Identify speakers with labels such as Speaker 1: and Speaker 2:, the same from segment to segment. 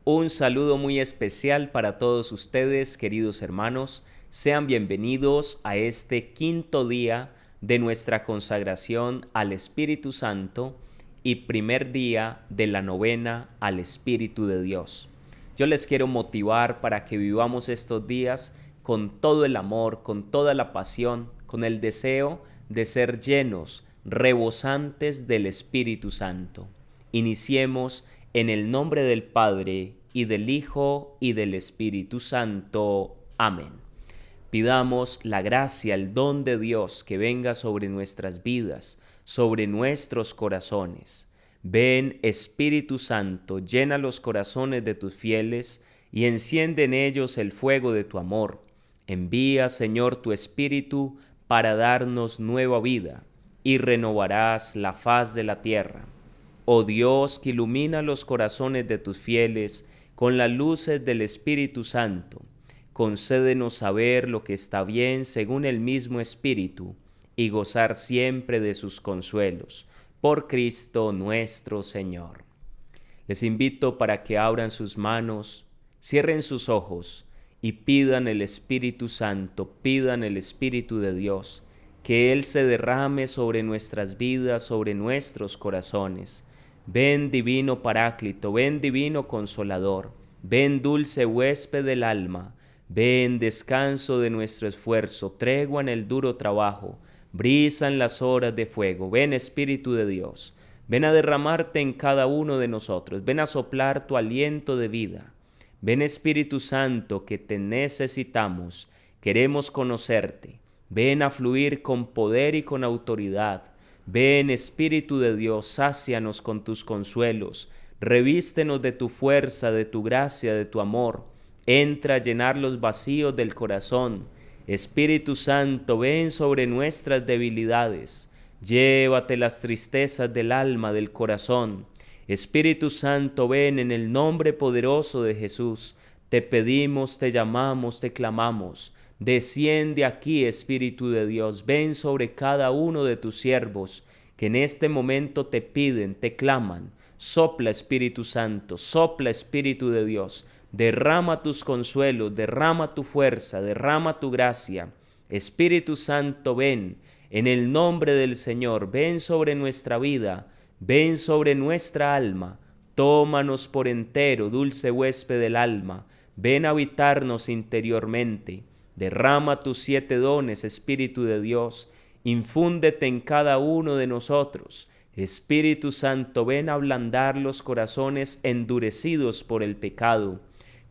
Speaker 1: Un saludo muy especial para todos ustedes, queridos hermanos. Sean bienvenidos a este quinto día de nuestra consagración al Espíritu Santo y primer día de la novena al Espíritu de Dios. Yo les quiero motivar para que vivamos estos días con todo el amor, con toda la pasión, con el deseo de ser llenos, rebosantes del Espíritu Santo. Iniciemos en el nombre del Padre, y del Hijo, y del Espíritu Santo. Amén. Pidamos la gracia, el don de Dios que venga sobre nuestras vidas, sobre nuestros corazones. Ven, Espíritu Santo, llena los corazones de tus fieles y enciende en ellos el fuego de tu amor. Envía, Señor, tu Espíritu para darnos nueva vida y renovarás la faz de la tierra. Oh Dios, que ilumina los corazones de tus fieles con las luces del Espíritu Santo, concédenos saber lo que está bien según el mismo Espíritu y gozar siempre de sus consuelos. Por Cristo nuestro Señor. Les invito para que abran sus manos, cierren sus ojos y pidan el Espíritu Santo, pidan el Espíritu de Dios, que Él se derrame sobre nuestras vidas, sobre nuestros corazones. Ven divino Paráclito, ven divino Consolador, ven dulce huésped del alma, ven descanso de nuestro esfuerzo, tregua en el duro trabajo, brisa en las horas de fuego. Ven Espíritu de Dios, ven a derramarte en cada uno de nosotros, ven a soplar tu aliento de vida. Ven Espíritu Santo, que te necesitamos, queremos conocerte. Ven a fluir con poder y con autoridad. Ven Espíritu de Dios, sácianos con tus consuelos, revístenos de tu fuerza, de tu gracia, de tu amor. Entra a llenar los vacíos del corazón. Espíritu Santo, ven sobre nuestras debilidades. Llévate las tristezas del alma, del corazón. Espíritu Santo, ven en el nombre poderoso de Jesús. Te pedimos, te llamamos, te clamamos. Desciende aquí, Espíritu de Dios, ven sobre cada uno de tus siervos que en este momento te piden, te claman. Sopla, Espíritu Santo, sopla, Espíritu de Dios, derrama tus consuelos, derrama tu fuerza, derrama tu gracia. Espíritu Santo, ven, en el nombre del Señor, ven sobre nuestra vida, ven sobre nuestra alma, tómanos por entero, dulce huésped del alma, ven a habitarnos interiormente. Derrama tus 7 dones, Espíritu de Dios, infúndete en cada uno de nosotros. Espíritu Santo, ven a ablandar los corazones endurecidos por el pecado.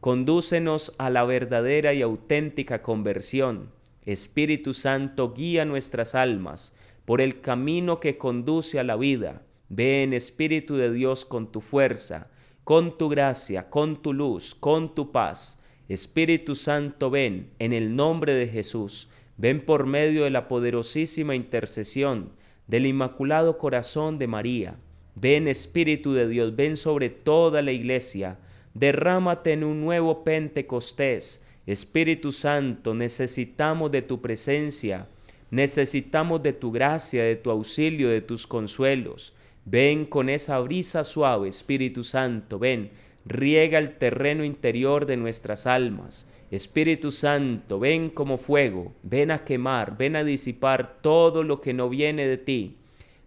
Speaker 1: Condúcenos a la verdadera y auténtica conversión. Espíritu Santo, guía nuestras almas por el camino que conduce a la vida. Ven, Espíritu de Dios, con tu fuerza, con tu gracia, con tu luz, con tu paz. Espíritu Santo, ven en el nombre de Jesús, ven por medio de la poderosísima intercesión del Inmaculado Corazón de María. Ven Espíritu de Dios, ven sobre toda la iglesia, derrámate en un nuevo Pentecostés. Espíritu Santo, necesitamos de tu presencia, necesitamos de tu gracia, de tu auxilio, de tus consuelos. Ven con esa brisa suave, Espíritu Santo, ven. Riega el terreno interior de nuestras almas. Espíritu Santo, ven como fuego, ven a quemar, ven a disipar todo lo que no viene de ti.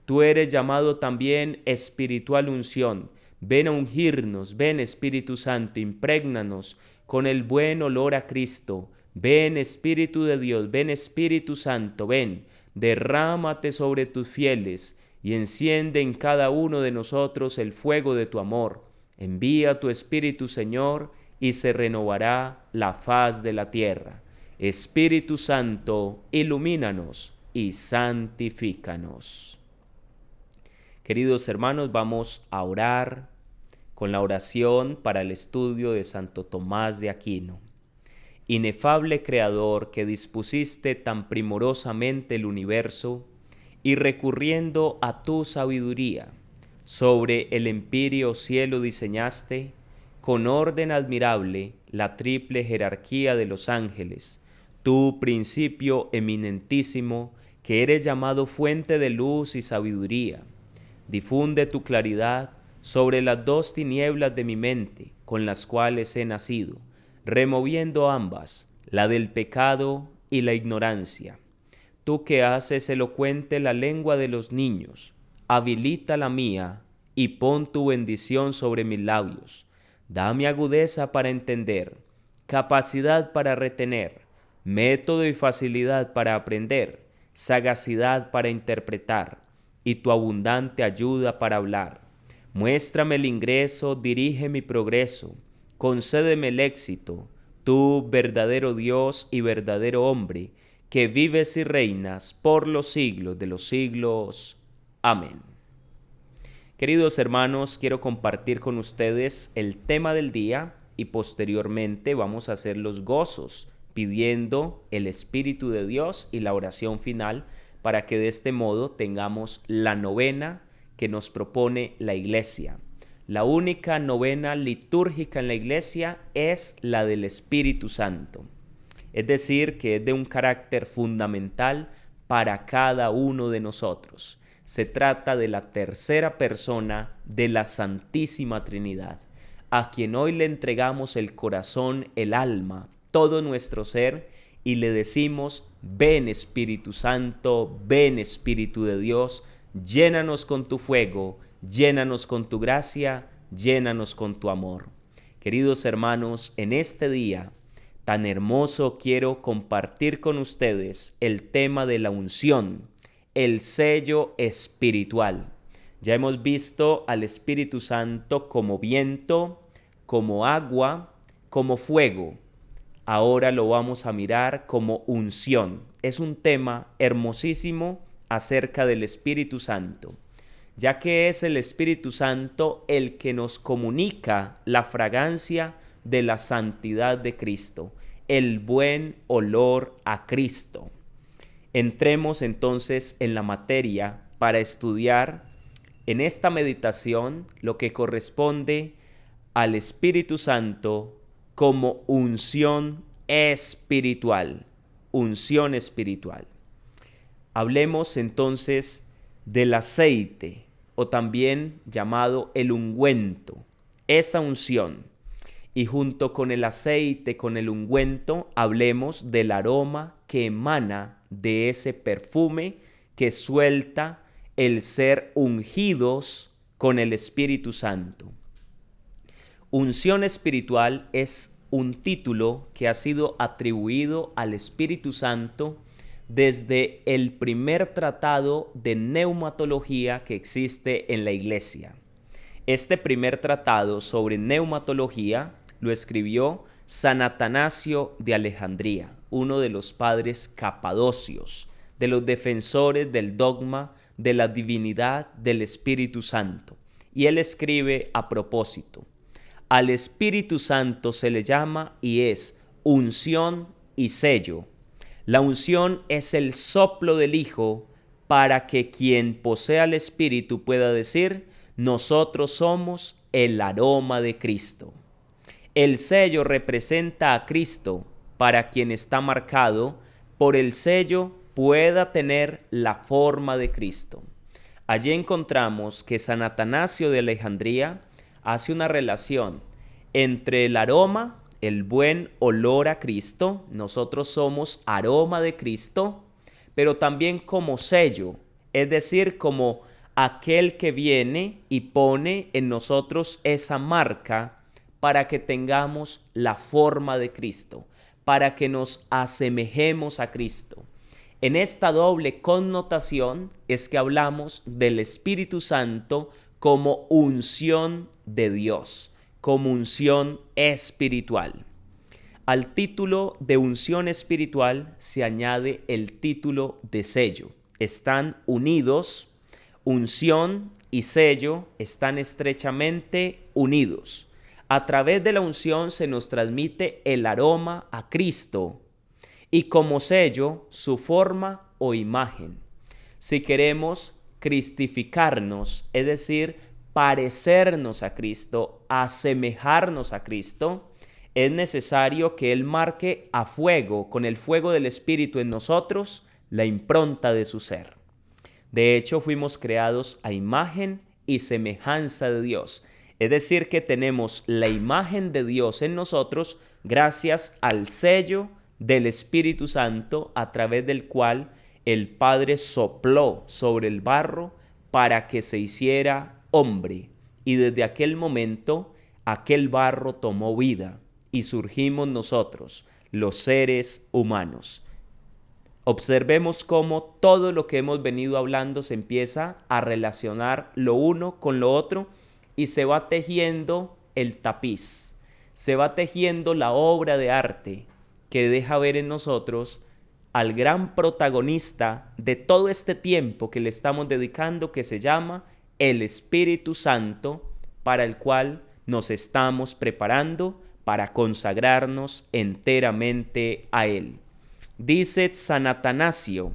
Speaker 1: Tú eres llamado también espiritual unción. Ven a ungirnos, ven Espíritu Santo, imprégnanos con el buen olor a Cristo. Ven Espíritu de Dios, ven Espíritu Santo, ven, derrámate sobre tus fieles y enciende en cada uno de nosotros el fuego de tu amor. Envía tu Espíritu, Señor, y se renovará la faz de la tierra. Espíritu Santo, ilumínanos y santifícanos. Queridos hermanos, vamos a orar con la oración para el estudio de Santo Tomás de Aquino. Inefable Creador, que dispusiste tan primorosamente el universo, y recurriendo a tu sabiduría, sobre el empíreo cielo diseñaste, con orden admirable, la triple jerarquía de los ángeles, tú principio eminentísimo, que eres llamado fuente de luz y sabiduría. Difunde tu claridad sobre las dos tinieblas de mi mente con las cuales he nacido, removiendo ambas, la del pecado y la ignorancia. Tú que haces elocuente la lengua de los niños, habilita la mía y pon tu bendición sobre mis labios. Dame agudeza para entender, capacidad para retener, método y facilidad para aprender, sagacidad para interpretar y tu abundante ayuda para hablar. Muéstrame el ingreso, dirige mi progreso, concédeme el éxito, tú verdadero Dios y verdadero hombre, que vives y reinas por los siglos de los siglos. Amén. Queridos hermanos, quiero compartir con ustedes el tema del día y posteriormente vamos a hacer los gozos, pidiendo el Espíritu de Dios y la oración final para que de este modo tengamos la novena que nos propone la Iglesia. La única novena litúrgica en la Iglesia es la del Espíritu Santo. Es decir, que es de un carácter fundamental para cada uno de nosotros. Se trata de la tercera persona de la Santísima Trinidad, a quien hoy le entregamos el corazón, el alma, todo nuestro ser y le decimos: ven Espíritu Santo, ven Espíritu de Dios, llénanos con tu fuego, llénanos con tu gracia, llénanos con tu amor. Queridos hermanos, en este día tan hermoso quiero compartir con ustedes el tema de la unción, el sello espiritual. Ya hemos visto al Espíritu Santo como viento, como agua, como fuego. Ahora lo vamos a mirar como unción. Es un tema hermosísimo acerca del Espíritu Santo, ya que es el Espíritu Santo el que nos comunica la fragancia de la santidad de Cristo, el buen olor a Cristo. Entremos entonces en la materia para estudiar en esta meditación lo que corresponde al Espíritu Santo como unción espiritual. Unción espiritual. Hablemos entonces del aceite, o también llamado el ungüento, esa unción. Y junto con el aceite, con el ungüento, hablemos del aroma que emana de ese perfume que suelta el ser ungidos con el Espíritu Santo. Unción espiritual es un título que ha sido atribuido al Espíritu Santo desde el primer tratado de neumatología que existe en la Iglesia. Este primer tratado sobre neumatología lo escribió San Atanasio de Alejandría, uno de los padres capadocios, de los defensores del dogma de la divinidad del Espíritu Santo. Y él escribe a propósito: al Espíritu Santo se le llama y es unción y sello. La unción es el soplo del Hijo para que quien posea el Espíritu pueda decir: nosotros somos el aroma de Cristo. El sello representa a Cristo para quien está marcado por el sello pueda tener la forma de Cristo. Allí encontramos que San Atanasio de Alejandría hace una relación entre el aroma, el buen olor a Cristo, nosotros somos aroma de Cristo, pero también como sello, es decir, como aquel que viene y pone en nosotros esa marca para que tengamos la forma de Cristo, para que nos asemejemos a Cristo. En esta doble connotación es que hablamos del Espíritu Santo como unción de Dios, como unción espiritual. Al título de unción espiritual se añade el título de sello. Están unidos, unción y sello están estrechamente unidos. A través de la unción se nos transmite el aroma a Cristo y como sello su forma o imagen. Si queremos cristificarnos, es decir, parecernos a Cristo, asemejarnos a Cristo, es necesario que Él marque a fuego, con el fuego del Espíritu en nosotros, la impronta de su ser. De hecho, fuimos creados a imagen y semejanza de Dios. Es decir, que tenemos la imagen de Dios en nosotros gracias al sello del Espíritu Santo, a través del cual el Padre sopló sobre el barro para que se hiciera hombre. Y desde aquel momento, aquel barro tomó vida y surgimos nosotros, los seres humanos. Observemos cómo todo lo que hemos venido hablando se empieza a relacionar lo uno con lo otro y se va tejiendo el tapiz, se va tejiendo la obra de arte que deja ver en nosotros al gran protagonista de todo este tiempo que le estamos dedicando, que se llama el Espíritu Santo, para el cual nos estamos preparando para consagrarnos enteramente a Él. Dice San Atanasio: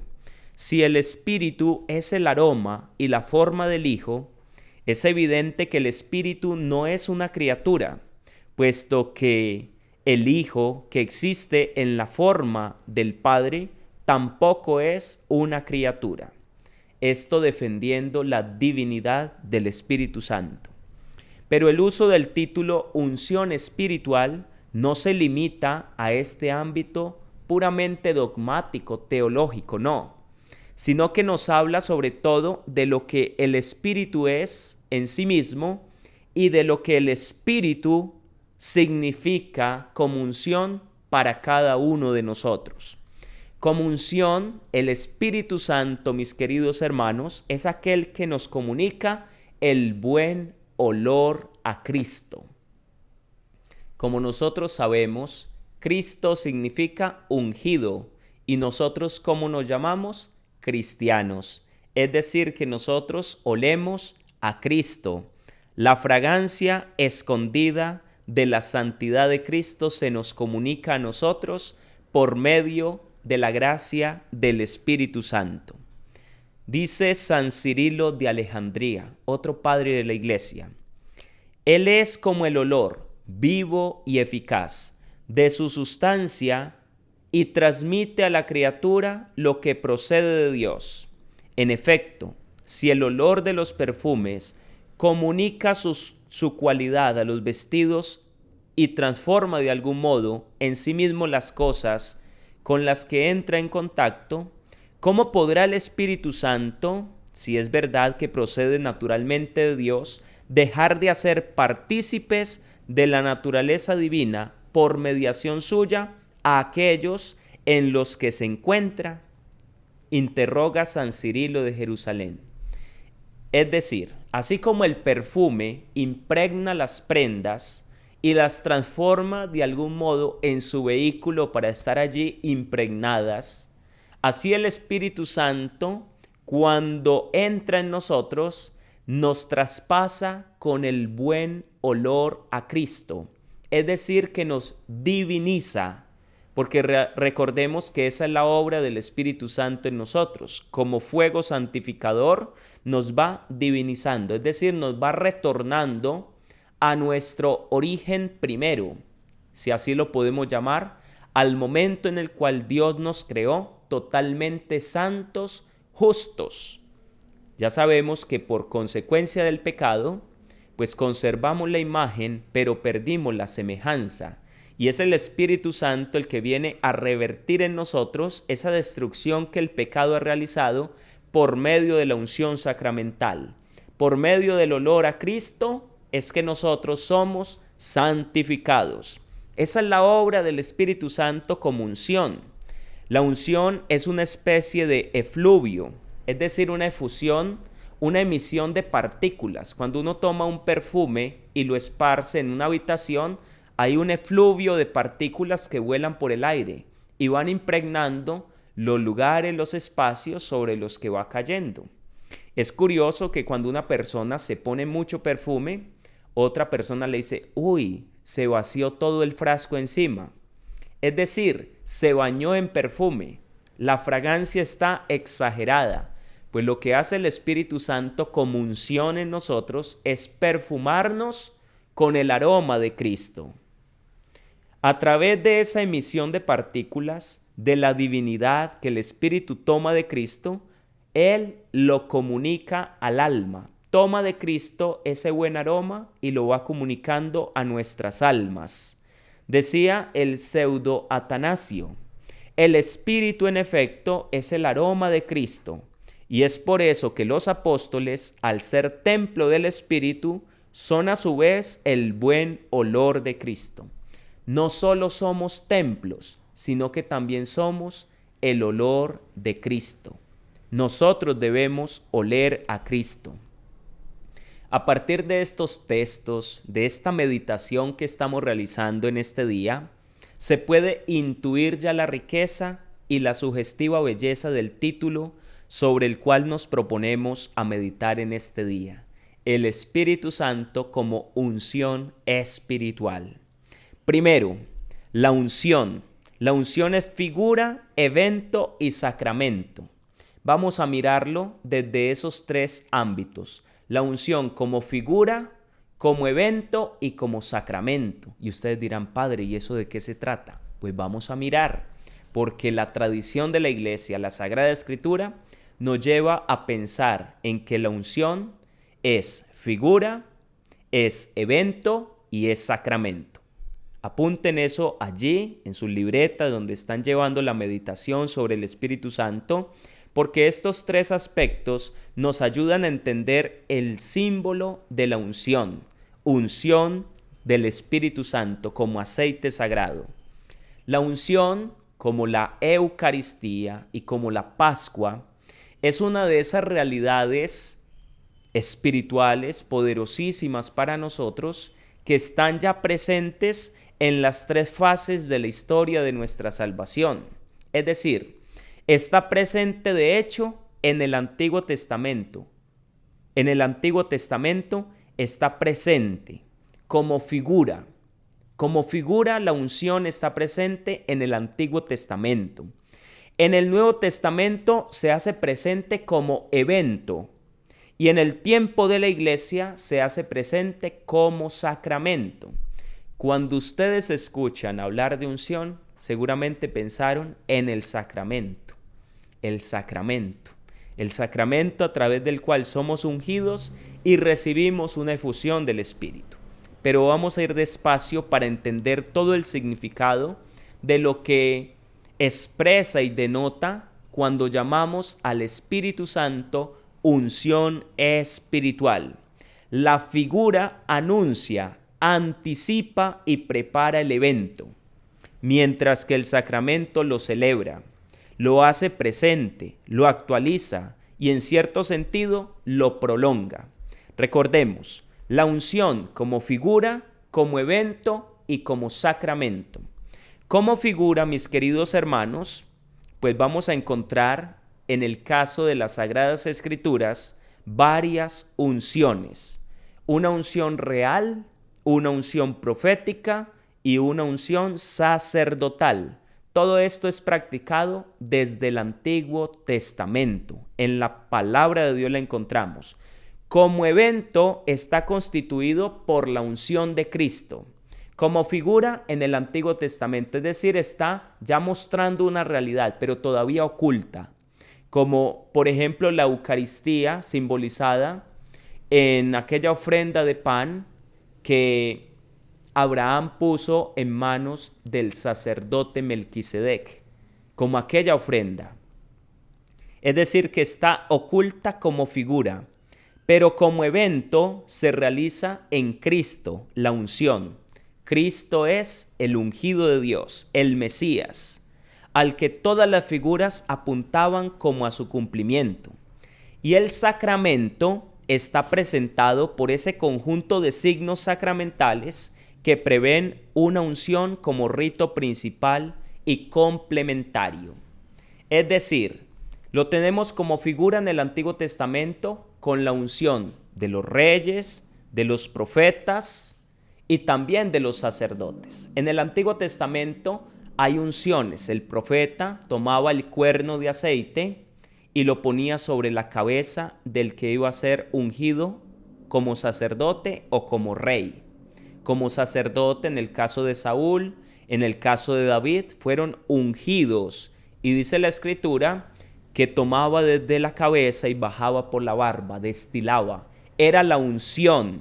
Speaker 1: si el Espíritu es el aroma y la forma del Hijo, es evidente que el Espíritu no es una criatura, puesto que el Hijo, que existe en la forma del Padre, tampoco es una criatura. Esto defendiendo la divinidad del Espíritu Santo. Pero el uso del título unción espiritual no se limita a este ámbito puramente dogmático, teológico, no, sino que nos habla sobre todo de lo que el Espíritu es en sí mismo y de lo que el Espíritu significa como unción para cada uno de nosotros. Como unción, el Espíritu Santo, mis queridos hermanos, es aquel que nos comunica el buen olor a Cristo. Como nosotros sabemos, Cristo significa ungido y nosotros, ¿cómo nos llamamos? Cristianos. Es decir, que nosotros olemos a Cristo. La fragancia escondida de la santidad de Cristo se nos comunica a nosotros por medio de la gracia del Espíritu Santo. Dice San Cirilo de Alejandría, otro padre de la Iglesia: Él es como el olor, vivo y eficaz, de su sustancia y transmite a la criatura lo que procede de Dios. En efecto, si el olor de los perfumes comunica su cualidad a los vestidos y transforma de algún modo en sí mismo las cosas con las que entra en contacto, ¿cómo podrá el Espíritu Santo, si es verdad que procede naturalmente de Dios, dejar de hacer partícipes de la naturaleza divina por mediación suya a aquellos en los que se encuentra? Interroga San Cirilo de Jerusalén. Es decir, así como el perfume impregna las prendas y las transforma de algún modo en su vehículo para estar allí impregnadas, así el Espíritu Santo, cuando entra en nosotros, nos traspasa con el buen olor a Cristo. Es decir, que nos diviniza, porque recordemos que esa es la obra del Espíritu Santo en nosotros. Como fuego santificador nos va divinizando, es decir, nos va retornando a nuestro origen primero, si así lo podemos llamar, al momento en el cual Dios nos creó totalmente santos, justos. Ya sabemos que por consecuencia del pecado, pues conservamos la imagen, pero perdimos la semejanza. Y es el Espíritu Santo el que viene a revertir en nosotros esa destrucción que el pecado ha realizado por medio de la unción sacramental. Por medio del olor a Cristo es que nosotros somos santificados. Esa es la obra del Espíritu Santo como unción. La unción es una especie de efluvio, es decir, una efusión, una emisión de partículas. Cuando uno toma un perfume y lo esparce en una habitación, hay un efluvio de partículas que vuelan por el aire y van impregnando los lugares, los espacios sobre los que va cayendo. Es curioso que cuando una persona se pone mucho perfume, otra persona le dice: uy, se vació todo el frasco encima. Es decir, se bañó en perfume. La fragancia está exagerada. Pues lo que hace el Espíritu Santo como unción en nosotros es perfumarnos con el aroma de Cristo. A través de esa emisión de partículas de la divinidad que el Espíritu toma de Cristo, Él lo comunica al alma. toma de Cristo ese buen aroma y lo va comunicando a nuestras almas. Decía el pseudo Atanasio: el Espíritu en efecto es el aroma de Cristo, y es por eso que los apóstoles, al ser templo del Espíritu, son a su vez el buen olor de Cristo. No solo somos templos, sino que también somos el olor de Cristo. Nosotros debemos oler a Cristo. A partir de estos textos, de esta meditación que estamos realizando en este día, se puede intuir ya la riqueza y la sugestiva belleza del título sobre el cual nos proponemos a meditar en este día: el Espíritu Santo como unción espiritual. Primero, la unción. La unción es figura, evento y sacramento. Vamos a mirarlo desde esos tres ámbitos: la unción como figura, como evento y como sacramento. Y ustedes dirán: Padre, ¿y eso de qué se trata? Pues vamos a mirar, porque la tradición de la Iglesia, la Sagrada Escritura, nos lleva a pensar en que la unción es figura, es evento y es sacramento. Apunten eso allí en su libreta donde están llevando la meditación sobre el Espíritu Santo, porque estos tres aspectos nos ayudan a entender el símbolo de la unción del Espíritu Santo como aceite sagrado. La unción, como la Eucaristía y como la Pascua, es una de esas realidades espirituales poderosísimas para nosotros que están ya presentes en las tres fases de la historia de nuestra salvación. Es decir, está presente de hecho en el Antiguo Testamento. En el Antiguo Testamento está presente como figura. Como figura, la unción está presente en el Antiguo Testamento. En el Nuevo Testamento se hace presente como evento. Y en el tiempo de la Iglesia se hace presente como sacramento. Cuando ustedes escuchan hablar de unción, seguramente pensaron en el sacramento. El sacramento. El sacramento a través del cual somos ungidos y recibimos una efusión del Espíritu. Pero vamos a ir despacio para entender todo el significado de lo que expresa y denota cuando llamamos al Espíritu Santo unción espiritual. La figura anuncia, anticipa y prepara el evento, mientras que el sacramento lo celebra, lo hace presente, lo actualiza y en cierto sentido lo prolonga. Recordemos, la unción como figura, como evento y como sacramento. Como figura, mis queridos hermanos, pues vamos a encontrar en el caso de las Sagradas Escrituras varias unciones. Una unción real, una unción profética y una unción sacerdotal. Todo esto es practicado desde el Antiguo Testamento. En la palabra de Dios la encontramos. Como evento está constituido por la unción de Cristo. Como figura en el Antiguo Testamento, es decir, está ya mostrando una realidad, pero todavía oculta. Como por ejemplo la Eucaristía simbolizada en aquella ofrenda de pan que Abraham puso en manos del sacerdote Melquisedec, como aquella ofrenda. Es decir, que está oculta como figura, pero como evento se realiza en Cristo, la unción. Cristo es el ungido de Dios, el Mesías, al que todas las figuras apuntaban como a su cumplimiento. Y el sacramento está presentado por ese conjunto de signos sacramentales que prevén una unción como rito principal y complementario. Es decir, lo tenemos como figura en el Antiguo Testamento con la unción de los reyes, de los profetas y también de los sacerdotes. En el Antiguo Testamento hay unciones. El profeta tomaba el cuerno de aceite y lo ponía sobre la cabeza del que iba a ser ungido como sacerdote o como rey. Como sacerdote en el caso de Saúl, en el caso de David, fueron ungidos. Y dice la Escritura que tomaba desde la cabeza y bajaba por la barba, destilaba era la unción.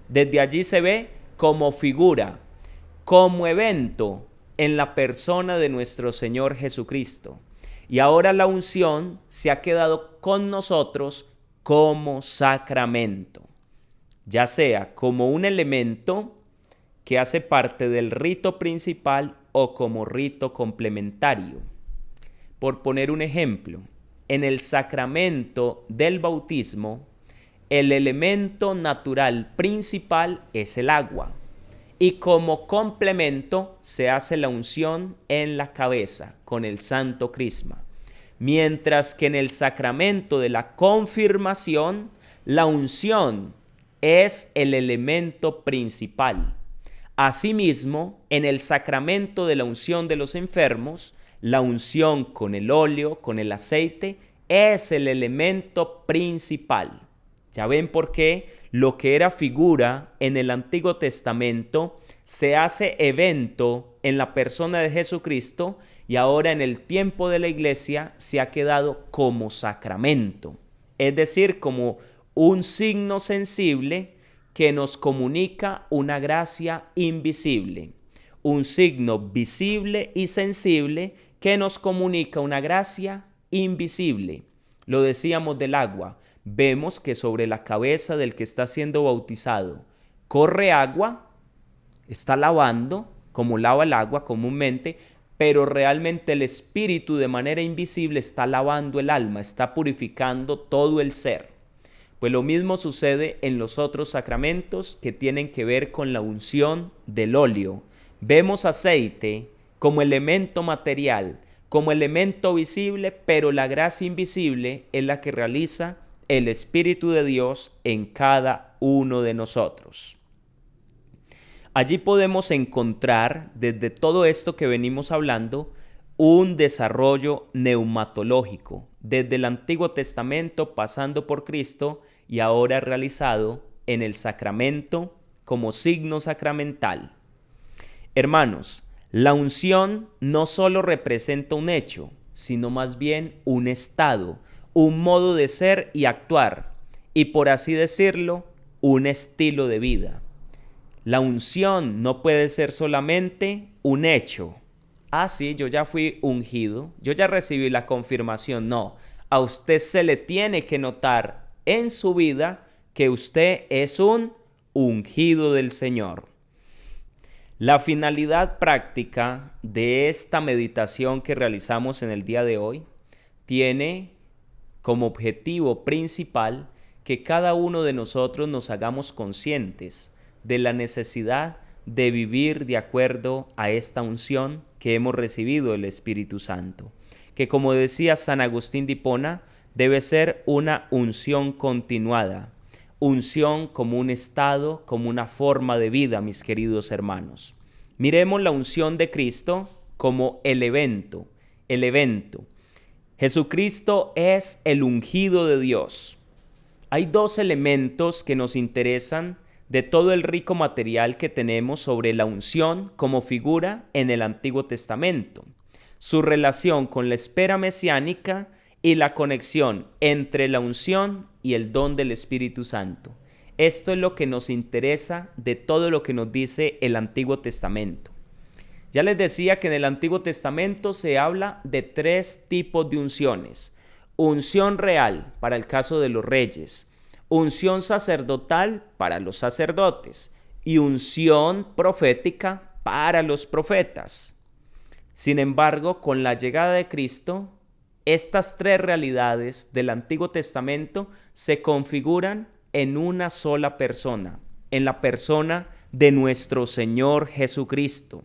Speaker 1: Desde allí se ve como figura, como evento en la persona de nuestro Señor Jesucristo. Y ahora la unción se ha quedado con nosotros como sacramento, ya sea como un elemento que hace parte del rito principal o como rito complementario. Por poner un ejemplo, en el sacramento del bautismo, el elemento natural principal es el agua y como complemento se hace la unción en la cabeza con el santo crisma, mientras que en el sacramento de la confirmación la unción es el elemento principal. Asimismo, en el sacramento de la unción de los enfermos, la unción con el óleo, con el aceite, es el elemento principal. Ya ven por qué lo que era figura en el Antiguo Testamento se hace evento en la persona de Jesucristo y ahora en el tiempo de la Iglesia se ha quedado como sacramento. Es decir, como un signo sensible que nos comunica una gracia invisible. Un signo visible y sensible que nos comunica una gracia invisible. Lo decíamos del agua. Vemos que sobre la cabeza del que está siendo bautizado corre agua, está lavando, como lava el agua comúnmente, pero realmente el Espíritu de manera invisible está lavando el alma, está purificando todo el ser. Pues lo mismo sucede en los otros sacramentos que tienen que ver con la unción del óleo. Vemos aceite como elemento material, como elemento visible, pero la gracia invisible es la que realiza el Espíritu de Dios en cada uno de nosotros. Allí podemos encontrar, desde todo esto que venimos hablando, un desarrollo neumatológico, desde el Antiguo Testamento pasando por Cristo y ahora realizado en el sacramento como signo sacramental. Hermanos, la unción no solo representa un hecho, sino más bien un estado, un modo de ser y actuar, y por así decirlo, un estilo de vida. La unción no puede ser solamente un hecho. Ah, sí, yo ya fui ungido, yo ya recibí la confirmación. No, a usted se le tiene que notar en su vida que usted es un ungido del Señor. La finalidad práctica de esta meditación que realizamos en el día de hoy tiene como objetivo principal que cada uno de nosotros nos hagamos conscientes de la necesidad de vivir de acuerdo a esta unción que hemos recibido del Espíritu Santo, que como decía San Agustín de Hipona, debe ser una unción continuada, unción como un estado, como una forma de vida, mis queridos hermanos. Miremos la unción de Cristo como el evento. Jesucristo es el ungido de Dios. Hay dos elementos que nos interesan de todo el rico material que tenemos sobre la unción como figura en el Antiguo Testamento, su relación con la espera mesiánica y la conexión entre la unción y el don del Espíritu Santo. Esto es lo que nos interesa de todo lo que nos dice el Antiguo Testamento. Ya les decía que en el Antiguo Testamento se habla de 3 tipos de unciones. Unción real para el caso de los reyes, unción sacerdotal para los sacerdotes y unción profética para los profetas. Sin embargo, con la llegada de Cristo, estas 3 realidades del Antiguo Testamento se configuran en una sola persona, en la persona de nuestro Señor Jesucristo.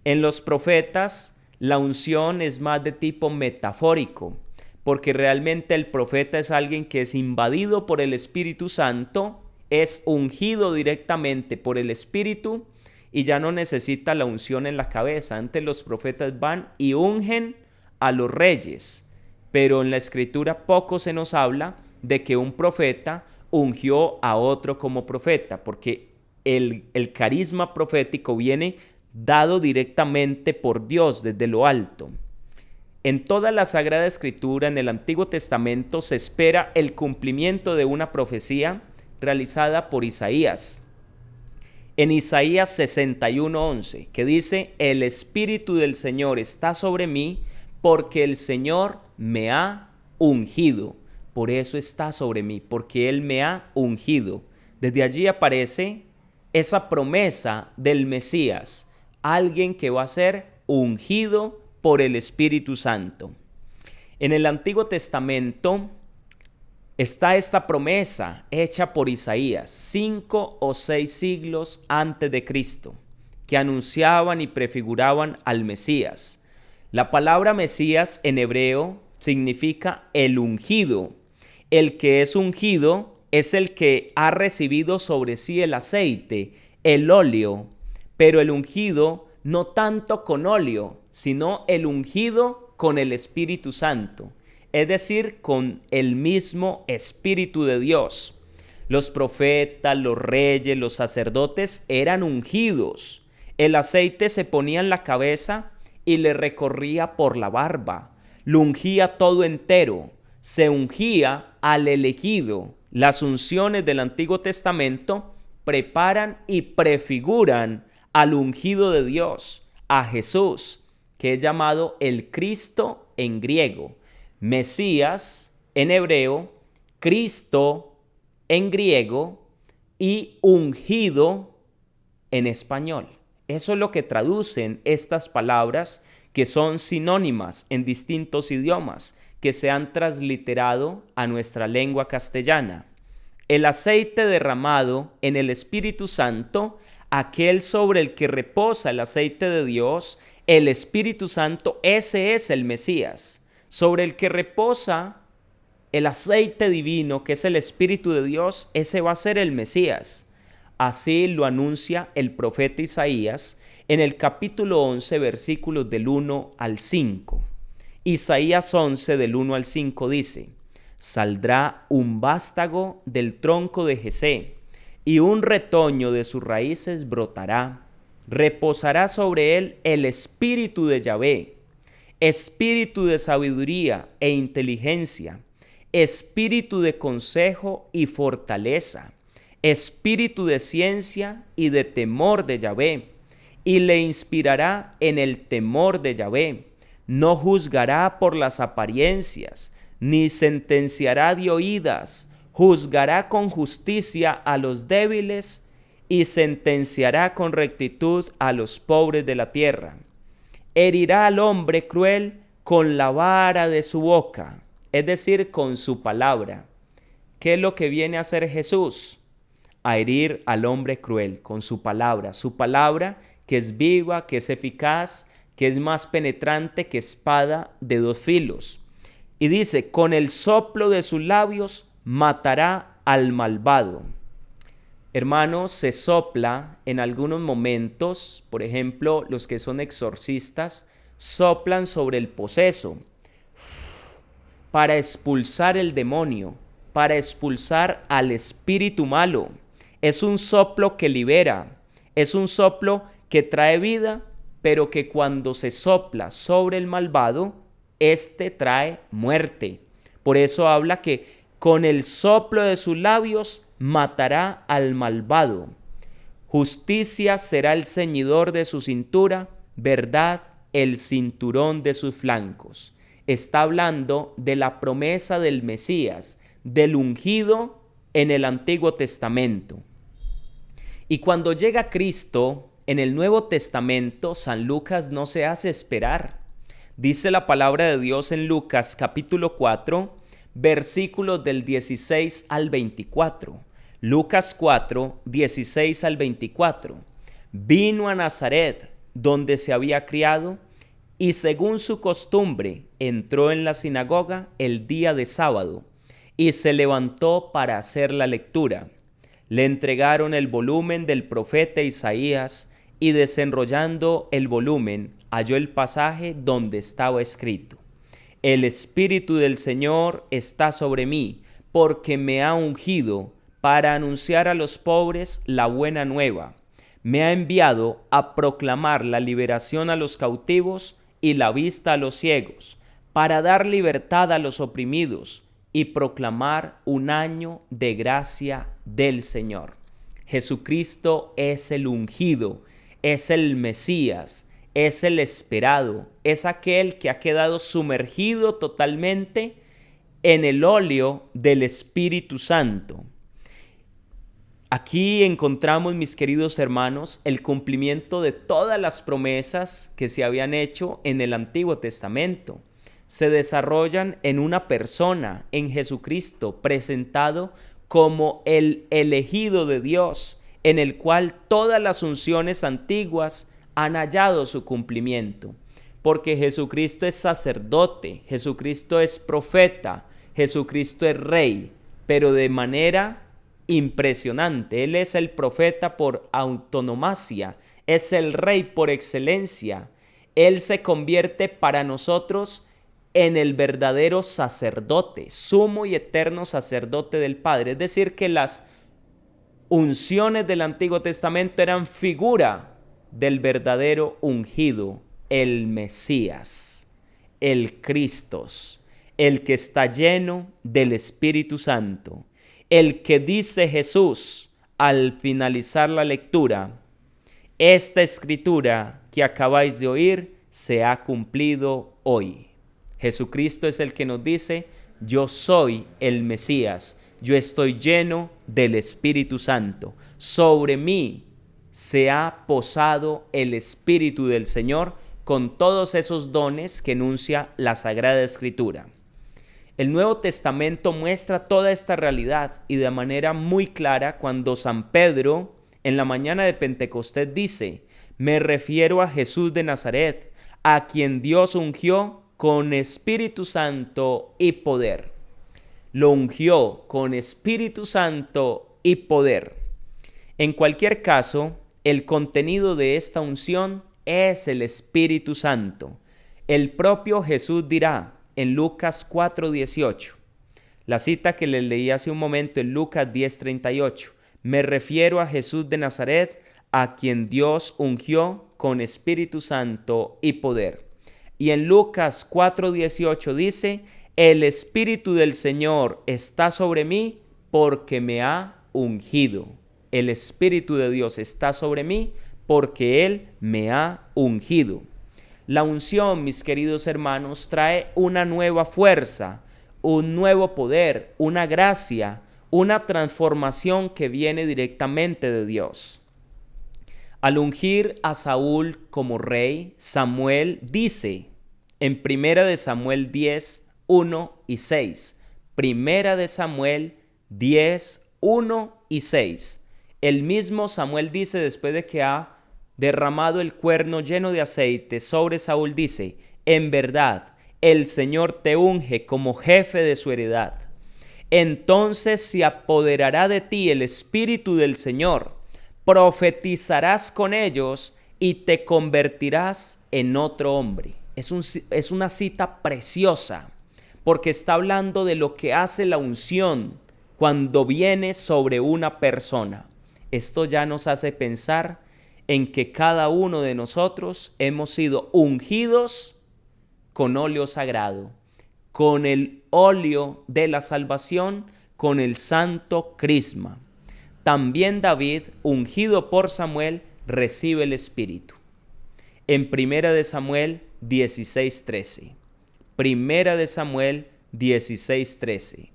Speaker 1: En los profetas, la unción es más de tipo metafórico, porque realmente el profeta es alguien que es invadido por el Espíritu Santo, es ungido directamente por el Espíritu y ya no necesita la unción en la cabeza. Antes los profetas van y ungen a los reyes, pero en la Escritura poco se nos habla de que un profeta ungió a otro como profeta, porque el carisma profético viene dado directamente por Dios desde lo alto. En toda la Sagrada Escritura, en el Antiguo Testamento, se espera el cumplimiento de una profecía realizada por Isaías. En Isaías 61:11, que dice: el Espíritu del Señor está sobre mí, porque el Señor me ha ungido. Por eso está sobre mí, porque Él me ha ungido. Desde allí aparece esa promesa del Mesías, alguien que va a ser ungido por el Espíritu Santo. En el Antiguo Testamento está esta promesa hecha por Isaías 5 o 6 siglos antes de Cristo, que anunciaban y prefiguraban al Mesías. La palabra Mesías en hebreo significa el ungido. El que es ungido es el que ha recibido sobre sí el aceite, el óleo, pero el ungido no tanto con óleo, sino el ungido con el Espíritu Santo, es decir, con el mismo Espíritu de Dios. Los profetas, los reyes, los sacerdotes eran ungidos. El aceite se ponía en la cabeza y le recorría por la barba. Lo ungía todo entero. Se ungía al elegido. Las unciones del Antiguo Testamento preparan y prefiguran al ungido de Dios, a Jesús, que es llamado el Cristo en griego, Mesías en hebreo, Cristo en griego y ungido en español. Eso es lo que traducen estas palabras, que son sinónimas en distintos idiomas, que se han transliterado a nuestra lengua castellana. El aceite derramado en el Espíritu Santo, aquel sobre el que reposa el aceite de Dios, el Espíritu Santo, ese es el Mesías. Sobre el que reposa el aceite divino, que es el Espíritu de Dios, ese va a ser el Mesías. Así lo anuncia el profeta Isaías en el capítulo 11, versículos del 1 al 5. Isaías 11, del 1 al 5 dice: saldrá un vástago del tronco de Jesé, y un retoño de sus raíces brotará. Reposará sobre él el espíritu de Yahvé, espíritu de sabiduría e inteligencia, espíritu de consejo y fortaleza, espíritu de ciencia y de temor de Yahvé, y le inspirará en el temor de Yahvé. No juzgará por las apariencias, ni sentenciará de oídas, juzgará con justicia a los débiles y sentenciará con rectitud a los pobres de la tierra. Herirá al hombre cruel con la vara de su boca, es decir, con su palabra. ¿Qué es lo que viene a hacer Jesús? A herir al hombre cruel con su palabra que es viva, que es eficaz, que es más penetrante que espada de dos filos. Y dice: con el soplo de sus labios matará al malvado. Hermanos, se sopla en algunos momentos, por ejemplo, los que son exorcistas, soplan sobre el poseso para expulsar el demonio, para expulsar al espíritu malo. Es un soplo que libera, es un soplo que trae vida, pero que cuando se sopla sobre el malvado, éste trae muerte. Por eso habla que con el soplo de sus labios matará al malvado. Justicia será el ceñidor de su cintura, verdad el cinturón de sus flancos. Está hablando de la promesa del Mesías, del ungido en el Antiguo Testamento. Y cuando llega Cristo en el Nuevo Testamento, San Lucas no se hace esperar. Dice la palabra de Dios en Lucas capítulo 4, versículos del 16 al 24. Lucas 4, 16 al 24. Vino a Nazaret, donde se había criado, y según su costumbre entró en la sinagoga el día de sábado, y se levantó para hacer la lectura. Le entregaron el volumen del profeta Isaías, y desenrollando el volumen, halló el pasaje donde estaba escrito: el Espíritu del Señor está sobre mí, porque me ha ungido para anunciar a los pobres la buena nueva. Me ha enviado a proclamar la liberación a los cautivos y la vista a los ciegos, para dar libertad a los oprimidos y proclamar un año de gracia del Señor. Jesucristo es el ungido, es el Mesías, es el esperado, es aquel que ha quedado sumergido totalmente en el óleo del Espíritu Santo. Aquí encontramos, mis queridos hermanos, el cumplimiento de todas las promesas que se habían hecho en el Antiguo Testamento. Se desarrollan en una persona, en Jesucristo, presentado como el elegido de Dios, en el cual todas las unciones antiguas han hallado su cumplimiento. Porque Jesucristo es sacerdote, Jesucristo es profeta, Jesucristo es rey, pero de manera impresionante. Él es el profeta por autonomacia, es el rey por excelencia. Él se convierte para nosotros en el verdadero sacerdote, sumo y eterno sacerdote del Padre. Es decir, que las unciones del Antiguo Testamento eran figura del verdadero ungido, el Mesías, el Cristo, el que está lleno del Espíritu Santo, el que dice Jesús al finalizar la lectura: esta escritura que acabáis de oír se ha cumplido hoy. Jesucristo es el que nos dice: yo soy el Mesías, yo estoy lleno del Espíritu Santo, sobre mí se ha posado el Espíritu del Señor con todos esos dones que enuncia la Sagrada Escritura. El Nuevo Testamento muestra toda esta realidad y de manera muy clara cuando San Pedro en la mañana de Pentecostés dice: me refiero a Jesús de Nazaret, a quien Dios ungió con Espíritu Santo y poder. Lo ungió con Espíritu Santo y poder. En cualquier caso, el contenido de esta unción es el Espíritu Santo. El propio Jesús dirá en Lucas 4:18, la cita que les leí hace un momento en Lucas 10:38, me refiero a Jesús de Nazaret, a quien Dios ungió con Espíritu Santo y poder. Y en Lucas 4:18 dice: el Espíritu del Señor está sobre mí porque me ha ungido. El Espíritu de Dios está sobre mí porque Él me ha ungido. La unción, mis queridos hermanos, trae una nueva fuerza, un nuevo poder, una gracia, una transformación que viene directamente de Dios. Al ungir a Saúl como rey, Samuel dice en 1 Samuel 10, 1 y 6, 1 Samuel 10, 1 y 6, el mismo Samuel dice después de que ha derramado el cuerno lleno de aceite sobre Saúl, dice: en verdad, el Señor te unge como jefe de su heredad. Entonces se apoderará de ti el Espíritu del Señor, profetizarás con ellos y te convertirás en otro hombre. Es una cita preciosa, porque está hablando de lo que hace la unción cuando viene sobre una persona. Esto ya nos hace pensar en que cada uno de nosotros hemos sido ungidos con óleo sagrado, con el óleo de la salvación, con el santo crisma. También David, ungido por Samuel, recibe el Espíritu. En 1 Samuel 16:13. 1 Samuel 16:13.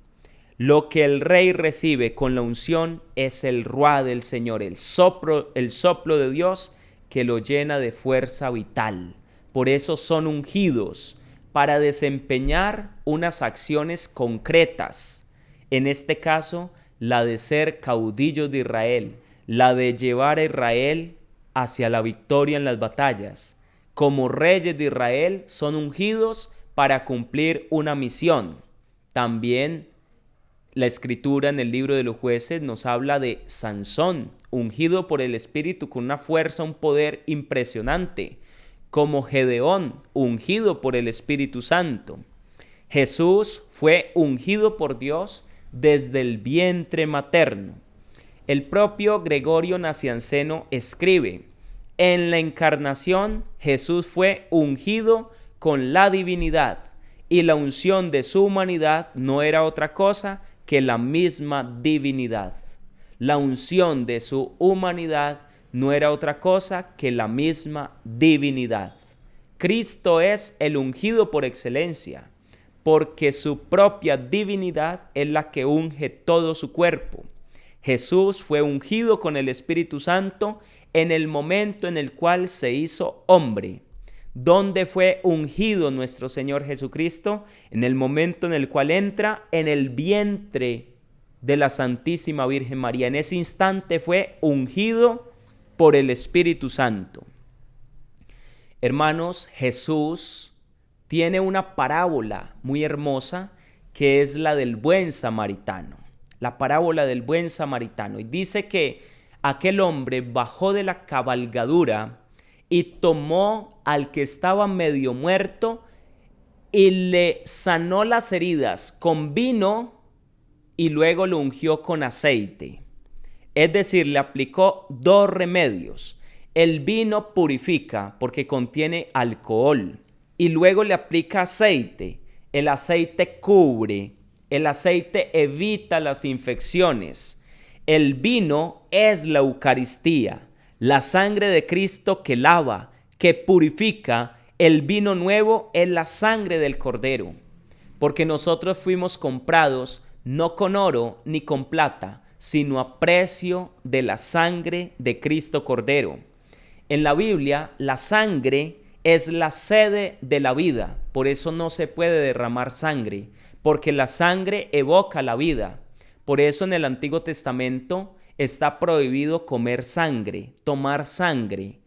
Speaker 1: Lo que el rey recibe con la unción es el ruá del Señor, el soplo de Dios que lo llena de fuerza vital. Por eso son ungidos para desempeñar unas acciones concretas. En este caso, la de ser caudillos de Israel, la de llevar a Israel hacia la victoria en las batallas. Como reyes de Israel son ungidos para cumplir una misión. También la Escritura en el libro de los Jueces nos habla de Sansón, ungido por el Espíritu con una fuerza, un poder impresionante, como Gedeón, ungido por el Espíritu Santo. Jesús fue ungido por Dios desde el vientre materno. El propio Gregorio Nacianceno escribe: en la encarnación Jesús fue ungido con la divinidad y la unción de su humanidad no era otra cosa que la misma divinidad. La unción de su humanidad no era otra cosa que la misma divinidad. Cristo es el ungido por excelencia, porque su propia divinidad es la que unge todo su cuerpo. Jesús fue ungido con el Espíritu Santo en el momento en el cual se hizo hombre. ¿Dónde fue ungido nuestro Señor Jesucristo? En el momento en el cual entra en el vientre de la Santísima Virgen María. En ese instante fue ungido por el Espíritu Santo. Hermanos, Jesús tiene una parábola muy hermosa que es la del buen samaritano. La parábola del buen samaritano. Y dice que aquel hombre bajó de la cabalgadura y tomó al que estaba medio muerto y le sanó las heridas con vino y luego lo ungió con aceite. Es decir, le aplicó dos remedios. El vino purifica porque contiene alcohol y luego le aplica aceite. El aceite cubre, el aceite evita las infecciones. El vino es la Eucaristía, la sangre de Cristo que lava, que purifica. El vino nuevo es la sangre del Cordero, porque nosotros fuimos comprados no con oro ni con plata, sino a precio de la sangre de Cristo Cordero. En la Biblia, la sangre es la sede de la vida, por eso no se puede derramar sangre, porque la sangre evoca la vida. Por eso en el Antiguo Testamento está prohibido comer sangre, tomar sangre.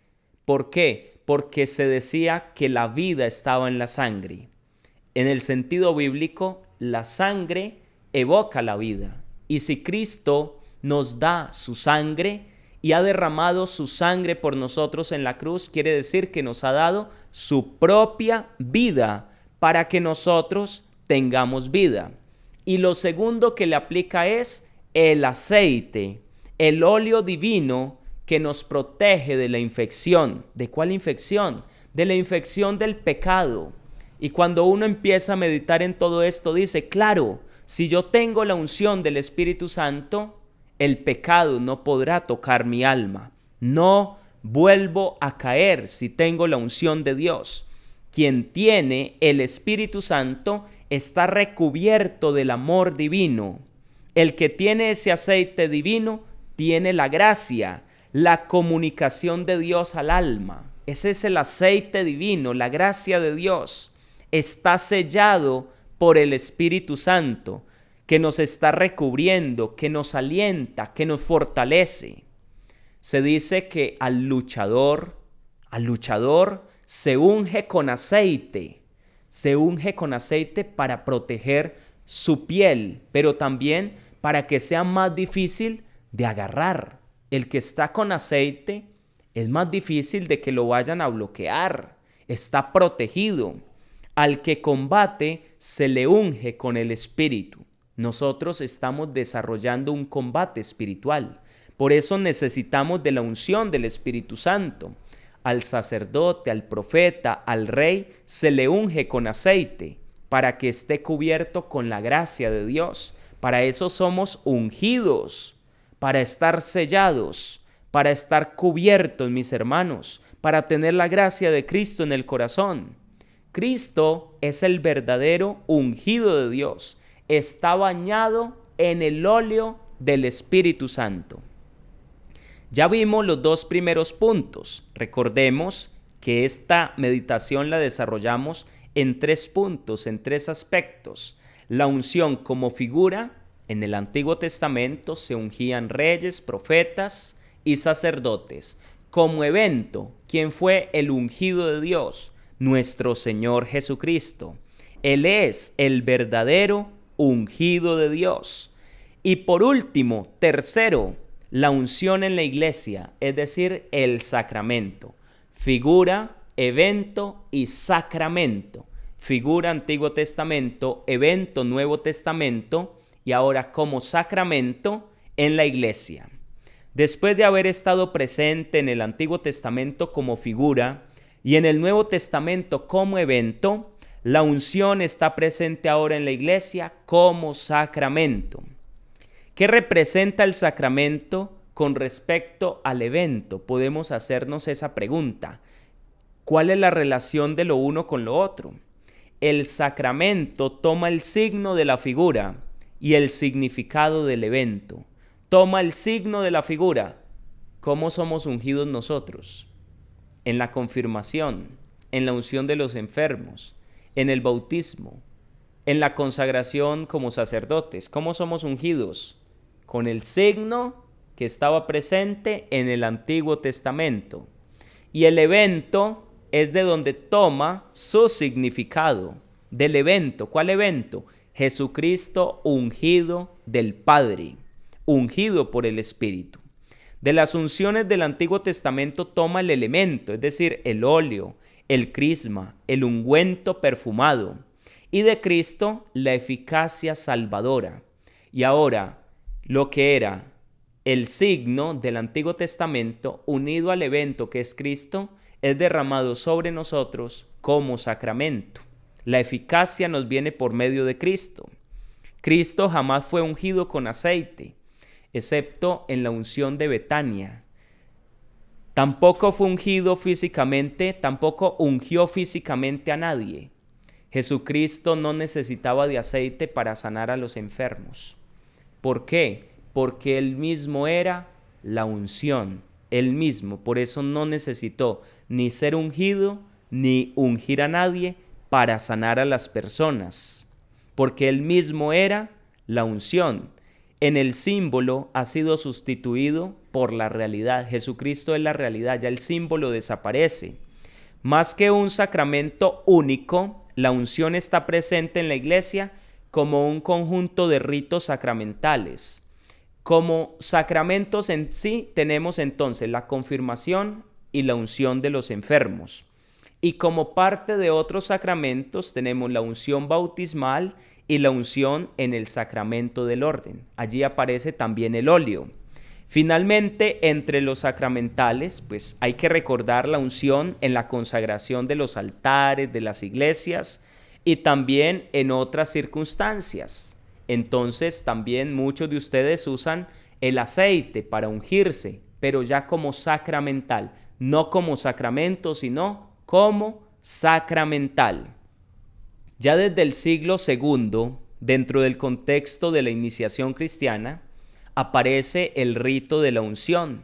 Speaker 1: ¿Por qué? Porque se decía que la vida estaba en la sangre. En el sentido bíblico, la sangre evoca la vida. Y si Cristo nos da su sangre y ha derramado su sangre por nosotros en la cruz, quiere decir que nos ha dado su propia vida para que nosotros tengamos vida. Y lo segundo que le aplica es el aceite, el óleo divino que nos protege de la infección. ¿De cuál infección? De la infección del pecado. Y cuando uno empieza a meditar en todo esto, dice, claro, si yo tengo la unción del Espíritu Santo, el pecado no podrá tocar mi alma. No vuelvo a caer si tengo la unción de Dios. Quien tiene el Espíritu Santo está recubierto del amor divino. El que tiene ese aceite divino tiene la gracia, la comunicación de Dios al alma. Ese es el aceite divino, la gracia de Dios. Está sellado por el Espíritu Santo, que nos está recubriendo, que nos alienta, que nos fortalece. Se dice que al luchador se unge con aceite. Se unge con aceite para proteger su piel, pero también para que sea más difícil de agarrar. El que está con aceite es más difícil de que lo vayan a bloquear. Está protegido. Al que combate se le unge con el Espíritu. Nosotros estamos desarrollando un combate espiritual. Por eso necesitamos de la unción del Espíritu Santo. Al sacerdote, al profeta, al rey, se le unge con aceite para que esté cubierto con la gracia de Dios. Para eso somos ungidos, para estar sellados, para estar cubiertos, mis hermanos, para tener la gracia de Cristo en el corazón. Cristo es el verdadero ungido de Dios. Está bañado en el óleo del Espíritu Santo. Ya vimos los dos primeros puntos. Recordemos que esta meditación la desarrollamos en 3 puntos, en 3 aspectos. La unción como figura. En el Antiguo Testamento se ungían reyes, profetas y sacerdotes. Como evento, ¿quién fue el ungido de Dios? Nuestro Señor Jesucristo. Él es el verdadero ungido de Dios. Y por último, tercero, la unción en la iglesia, es decir, el sacramento. Figura, evento y sacramento. Figura, Antiguo Testamento, evento, Nuevo Testamento y ahora como sacramento en la iglesia. Después de haber estado presente en el Antiguo Testamento como figura y en el Nuevo Testamento como evento, La unción está presente ahora en la iglesia como sacramento. ¿Qué representa el sacramento con respecto al evento? Podemos hacernos esa pregunta. ¿Cuál es la relación de lo uno con lo otro? El sacramento toma el signo de la figura y el significado del evento. Toma el signo de la figura. ¿Cómo somos ungidos nosotros? En la confirmación, en la unción de los enfermos, en el bautismo, en la consagración como sacerdotes. ¿Cómo somos ungidos? Con el signo que estaba presente en el Antiguo Testamento. Y el evento es de donde toma su significado. Del evento. ¿Cuál evento? Jesucristo ungido del Padre, ungido por el Espíritu. De las unciones del Antiguo Testamento toma el elemento, es decir, el óleo, el crisma, el ungüento perfumado, y de Cristo la eficacia salvadora. Y ahora, lo que era el signo del Antiguo Testamento unido al evento que es Cristo, es derramado sobre nosotros como sacramento. La eficacia nos viene por medio de Cristo. Cristo jamás fue ungido con aceite, excepto en la unción de Betania. Tampoco fue ungido físicamente, tampoco ungió físicamente a nadie. Jesucristo no necesitaba de aceite para sanar a los enfermos. ¿Por qué? Porque Él mismo era la unción, Él mismo. Por eso no necesitó ni ser ungido, ni ungir a nadie para sanar a las personas. Porque Él mismo era la unción. En el símbolo ha sido sustituido por la realidad. Jesucristo es la realidad, ya el símbolo desaparece. Más que un sacramento único, la unción está presente en la iglesia como un conjunto de ritos sacramentales. Como sacramentos en sí tenemos entonces la confirmación y la unción de los enfermos. Y como parte de otros sacramentos tenemos la unción bautismal y la unción en el sacramento del orden. Allí aparece también el óleo. Finalmente, entre los sacramentales, pues hay que recordar la unción en la consagración de los altares, de las iglesias y también en otras circunstancias. Entonces, también muchos de ustedes usan el aceite para ungirse, pero ya como sacramental, no como sacramento, sino como sacramental. Ya desde el siglo II, dentro del contexto de la iniciación cristiana, aparece el rito de la unción,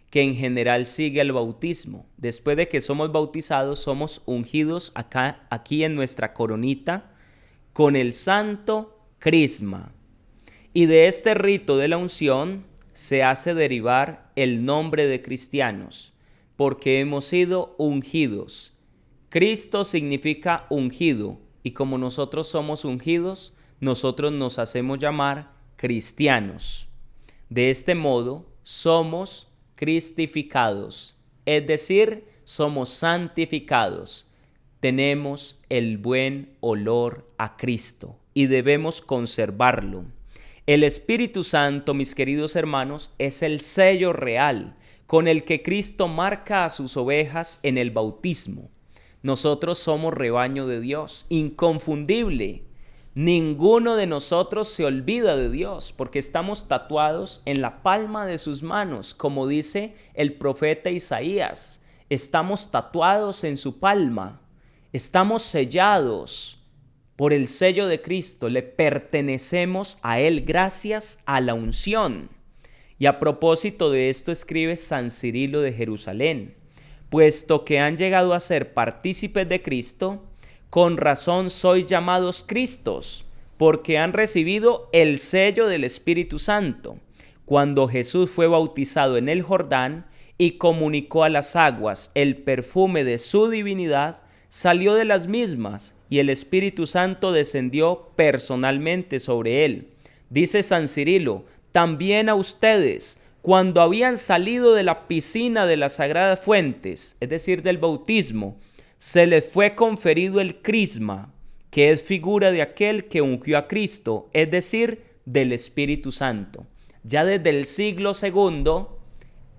Speaker 1: que en general sigue al bautismo. Después de que somos bautizados, somos ungidos aquí en nuestra coronita con el santo crisma. Y de este rito de la unción se hace derivar el nombre de cristianos, porque hemos sido ungidos. Cristo significa ungido. Y como nosotros somos ungidos, nosotros nos hacemos llamar cristianos. De este modo, somos cristificados, es decir, somos santificados. Tenemos el buen olor a Cristo y debemos conservarlo. El Espíritu Santo, mis queridos hermanos, es el sello real con el que Cristo marca a sus ovejas en el bautismo. Nosotros somos rebaño de Dios, inconfundible. Ninguno de nosotros se olvida de Dios porque estamos tatuados en la palma de sus manos, como dice el profeta Isaías. Estamos tatuados en su palma, estamos sellados por el sello de Cristo, le pertenecemos a Él gracias a la unción. Y a propósito de esto escribe San Cirilo de Jerusalén: puesto que han llegado a ser partícipes de Cristo, con razón sois llamados Cristos, porque han recibido el sello del Espíritu Santo. Cuando Jesús fue bautizado en el Jordán y comunicó a las aguas el perfume de su divinidad, salió de las mismas y el Espíritu Santo descendió personalmente sobre él. Dice San Cirilo: también a ustedes, cuando habían salido de la piscina de las sagradas fuentes, es decir, del bautismo, se les fue conferido el crisma, que es figura de aquel que ungió a Cristo, es decir, del Espíritu Santo. Ya desde el siglo II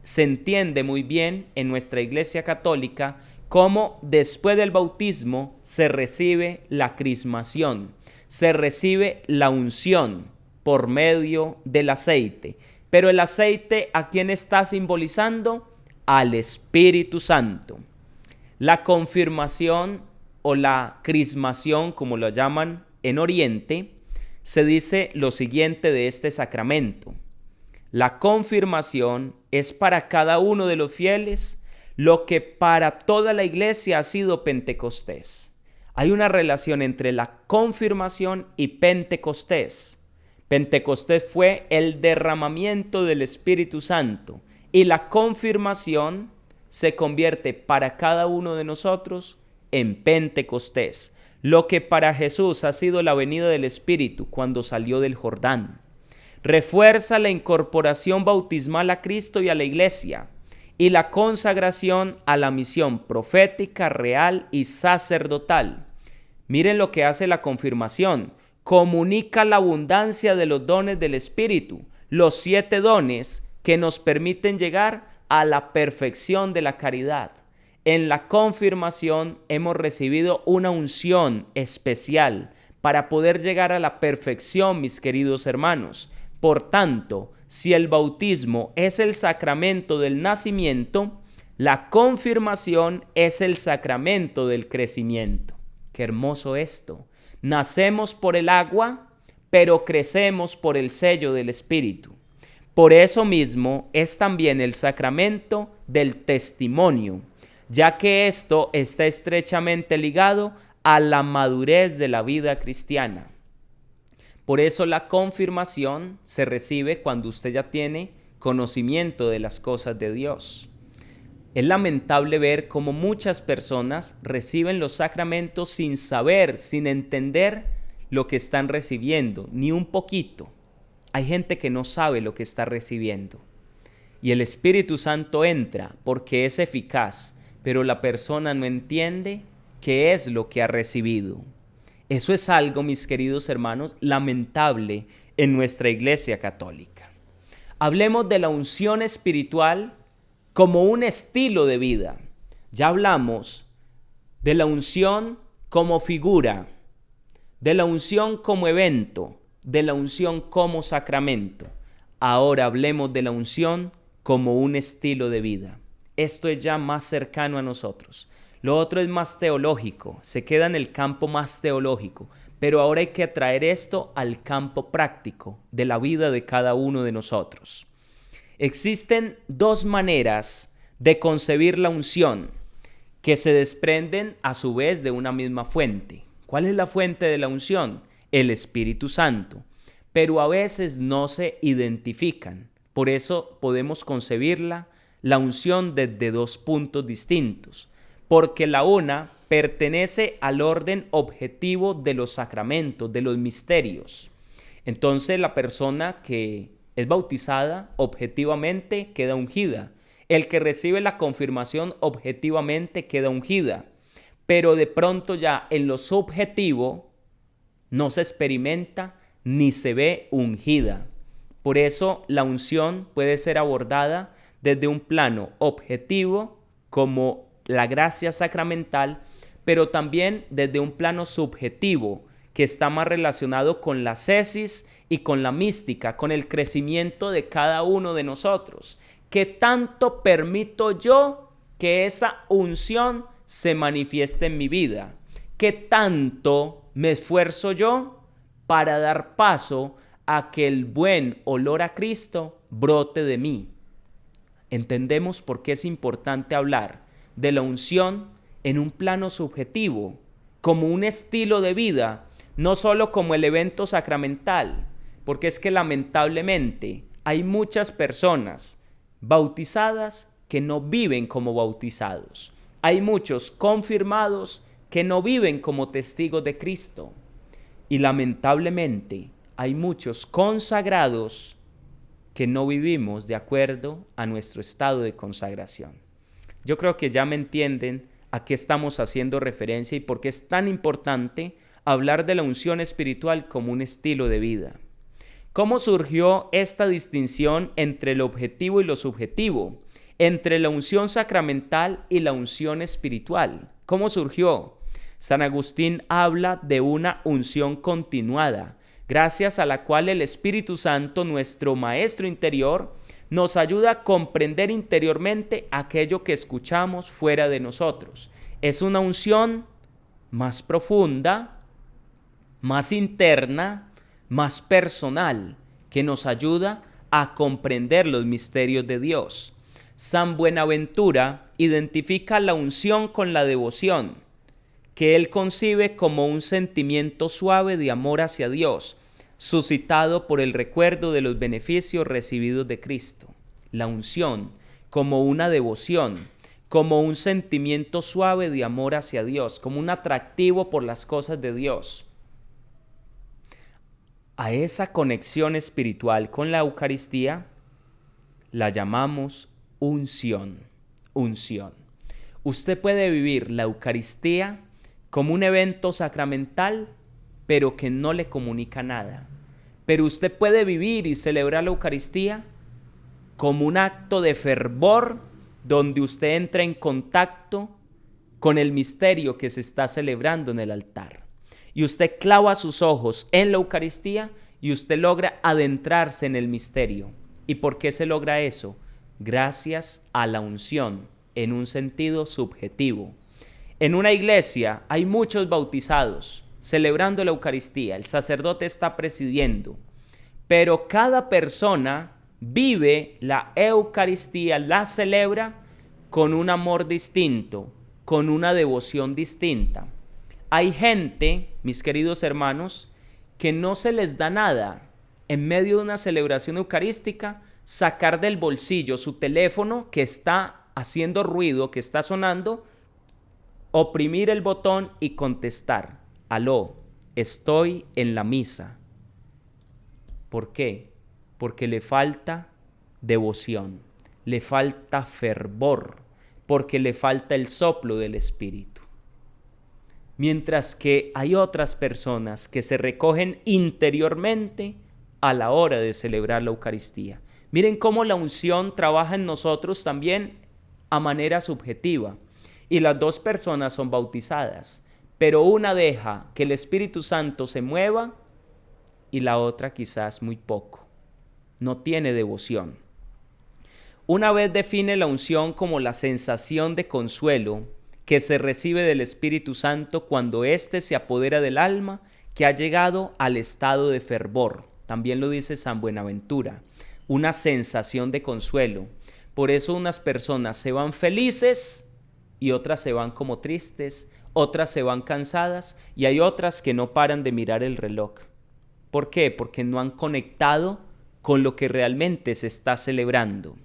Speaker 1: se entiende muy bien en nuestra Iglesia Católica cómo después del bautismo se recibe la crismación, se recibe la unción por medio del aceite. Pero el aceite, ¿a quién está simbolizando? Al Espíritu Santo. La confirmación o la crismación, como lo llaman en Oriente, se dice lo siguiente de este sacramento. La confirmación es para cada uno de los fieles lo que para toda la iglesia ha sido Pentecostés. Hay una relación entre la confirmación y Pentecostés. Pentecostés fue el derramamiento del Espíritu Santo y la confirmación se convierte para cada uno de nosotros en Pentecostés. Lo que para Jesús ha sido la venida del Espíritu cuando salió del Jordán. Refuerza la incorporación bautismal a Cristo y a la iglesia y la consagración a la misión profética, real y sacerdotal. Miren lo que hace la confirmación. Comunica la abundancia de los dones del Espíritu, los 7 dones que nos permiten llegar a la perfección de la caridad. En la confirmación hemos recibido una unción especial para poder llegar a la perfección, mis queridos hermanos. Por tanto, si el bautismo es el sacramento del nacimiento, la confirmación es el sacramento del crecimiento. Qué hermoso esto. Nacemos por el agua, pero crecemos por el sello del Espíritu. Por eso mismo es también el sacramento del testimonio, ya que esto está estrechamente ligado a la madurez de la vida cristiana. Por eso la confirmación se recibe cuando usted ya tiene conocimiento de las cosas de Dios. Es lamentable ver cómo muchas personas reciben los sacramentos sin saber, sin entender lo que están recibiendo, ni un poquito. Hay gente que no sabe lo que está recibiendo. Y el Espíritu Santo entra porque es eficaz, pero la persona no entiende qué es lo que ha recibido. Eso es algo, mis queridos hermanos, lamentable en nuestra Iglesia Católica. Hablemos de la unción espiritual como un estilo de vida. Ya hablamos de la unción como figura, de la unción como evento, de la unción como sacramento. Ahora hablemos de la unción como un estilo de vida. Esto es ya más cercano a nosotros. Lo otro es más teológico, se queda en el campo más teológico, pero ahora hay que traer esto al campo práctico de la vida de cada uno de nosotros. Existen 2 maneras de concebir la unción que se desprenden a su vez de una misma fuente. ¿Cuál es la fuente de la unción? El Espíritu Santo, pero a veces no se identifican. Por eso podemos concebirla, la unción, desde 2 puntos distintos. Porque la una pertenece al orden objetivo de los sacramentos, de los misterios. Entonces la persona que es bautizada objetivamente queda ungida. El que recibe la confirmación objetivamente queda ungida. Pero de pronto ya en lo subjetivo no se experimenta ni se ve ungida. Por eso la unción puede ser abordada desde un plano objetivo como la gracia sacramental, pero también desde un plano subjetivo que está más relacionado con la ascesis y con la mística, con el crecimiento de cada uno de nosotros. ¿Qué tanto permito yo que esa unción se manifieste en mi vida? ¿Qué tanto me esfuerzo yo para dar paso a que el buen olor a Cristo brote de mí? Entendemos por qué es importante hablar de la unción en un plano subjetivo, como un estilo de vida, no solo como el evento sacramental, porque es que lamentablemente hay muchas personas bautizadas que no viven como bautizados. Hay muchos confirmados que no viven como testigos de Cristo. Y lamentablemente hay muchos consagrados que no vivimos de acuerdo a nuestro estado de consagración. Yo creo que ya me entienden a qué estamos haciendo referencia y por qué es tan importante hablar de la unción espiritual como un estilo de vida. ¿Cómo surgió esta distinción entre lo objetivo y lo subjetivo? entre la unción sacramental y la unción espiritual. ¿Cómo surgió? San Agustín habla de una unción continuada, gracias a la cual el Espíritu Santo, nuestro Maestro interior, nos ayuda a comprender interiormente aquello que escuchamos fuera de nosotros. Es una unción más profunda, más interna, más personal, que nos ayuda a comprender los misterios de Dios. San Buenaventura identifica la unción con la devoción, que él concibe como un sentimiento suave de amor hacia Dios, suscitado por el recuerdo de los beneficios recibidos de Cristo. La unción como una devoción, como un sentimiento suave de amor hacia Dios, como un atractivo por las cosas de Dios. A esa conexión espiritual con la Eucaristía la llamamos unción. Unción. Usted puede vivir la Eucaristía como un evento sacramental, pero que no le comunica nada. Pero usted puede vivir y celebrar la Eucaristía como un acto de fervor, donde usted entra en contacto con el misterio que se está celebrando en el altar. Y usted clava sus ojos en la Eucaristía y usted logra adentrarse en el misterio. ¿Y por qué se logra eso? Gracias a la unción, en un sentido subjetivo. En una iglesia hay muchos bautizados celebrando la Eucaristía. El sacerdote está presidiendo. Pero cada persona vive la Eucaristía, la celebra con un amor distinto, con una devoción distinta. Hay gente, mis queridos hermanos, que no se les da nada en medio de una celebración eucarística sacar del bolsillo su teléfono que está haciendo ruido, que está sonando, oprimir el botón y contestar: aló, estoy en la misa. ¿Por qué? Porque le falta devoción, le falta fervor, porque le falta el soplo del Espíritu. Mientras que hay otras personas que se recogen interiormente a la hora de celebrar la Eucaristía. Miren cómo la unción trabaja en nosotros también a manera subjetiva. Y las dos personas son bautizadas, pero una deja que el Espíritu Santo se mueva y la otra quizás muy poco. No tiene devoción. Una vez define la unción como la sensación de consuelo que se recibe del Espíritu Santo cuando éste se apodera del alma que ha llegado al estado de fervor. También lo dice San Buenaventura, una sensación de consuelo. Por eso unas personas se van felices y otras se van como tristes, otras se van cansadas y hay otras que no paran de mirar el reloj. ¿Por qué? Porque no han conectado con lo que realmente se está celebrando.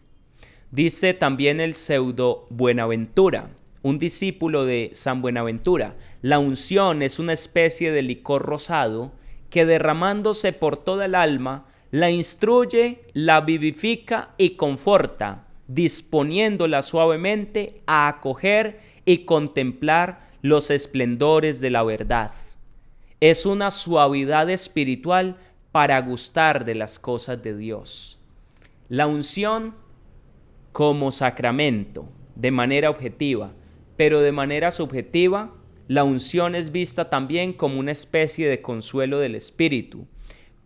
Speaker 1: Dice también el pseudo Buenaventura, un discípulo de San Buenaventura: la unción es una especie de licor rosado que, derramándose por toda el alma, la instruye, la vivifica y conforta, disponiéndola suavemente a acoger y contemplar los esplendores de la verdad. Es una suavidad espiritual para gustar de las cosas de Dios. La unción como sacramento, de manera objetiva, pero de manera subjetiva, la unción es vista también como una especie de consuelo del Espíritu,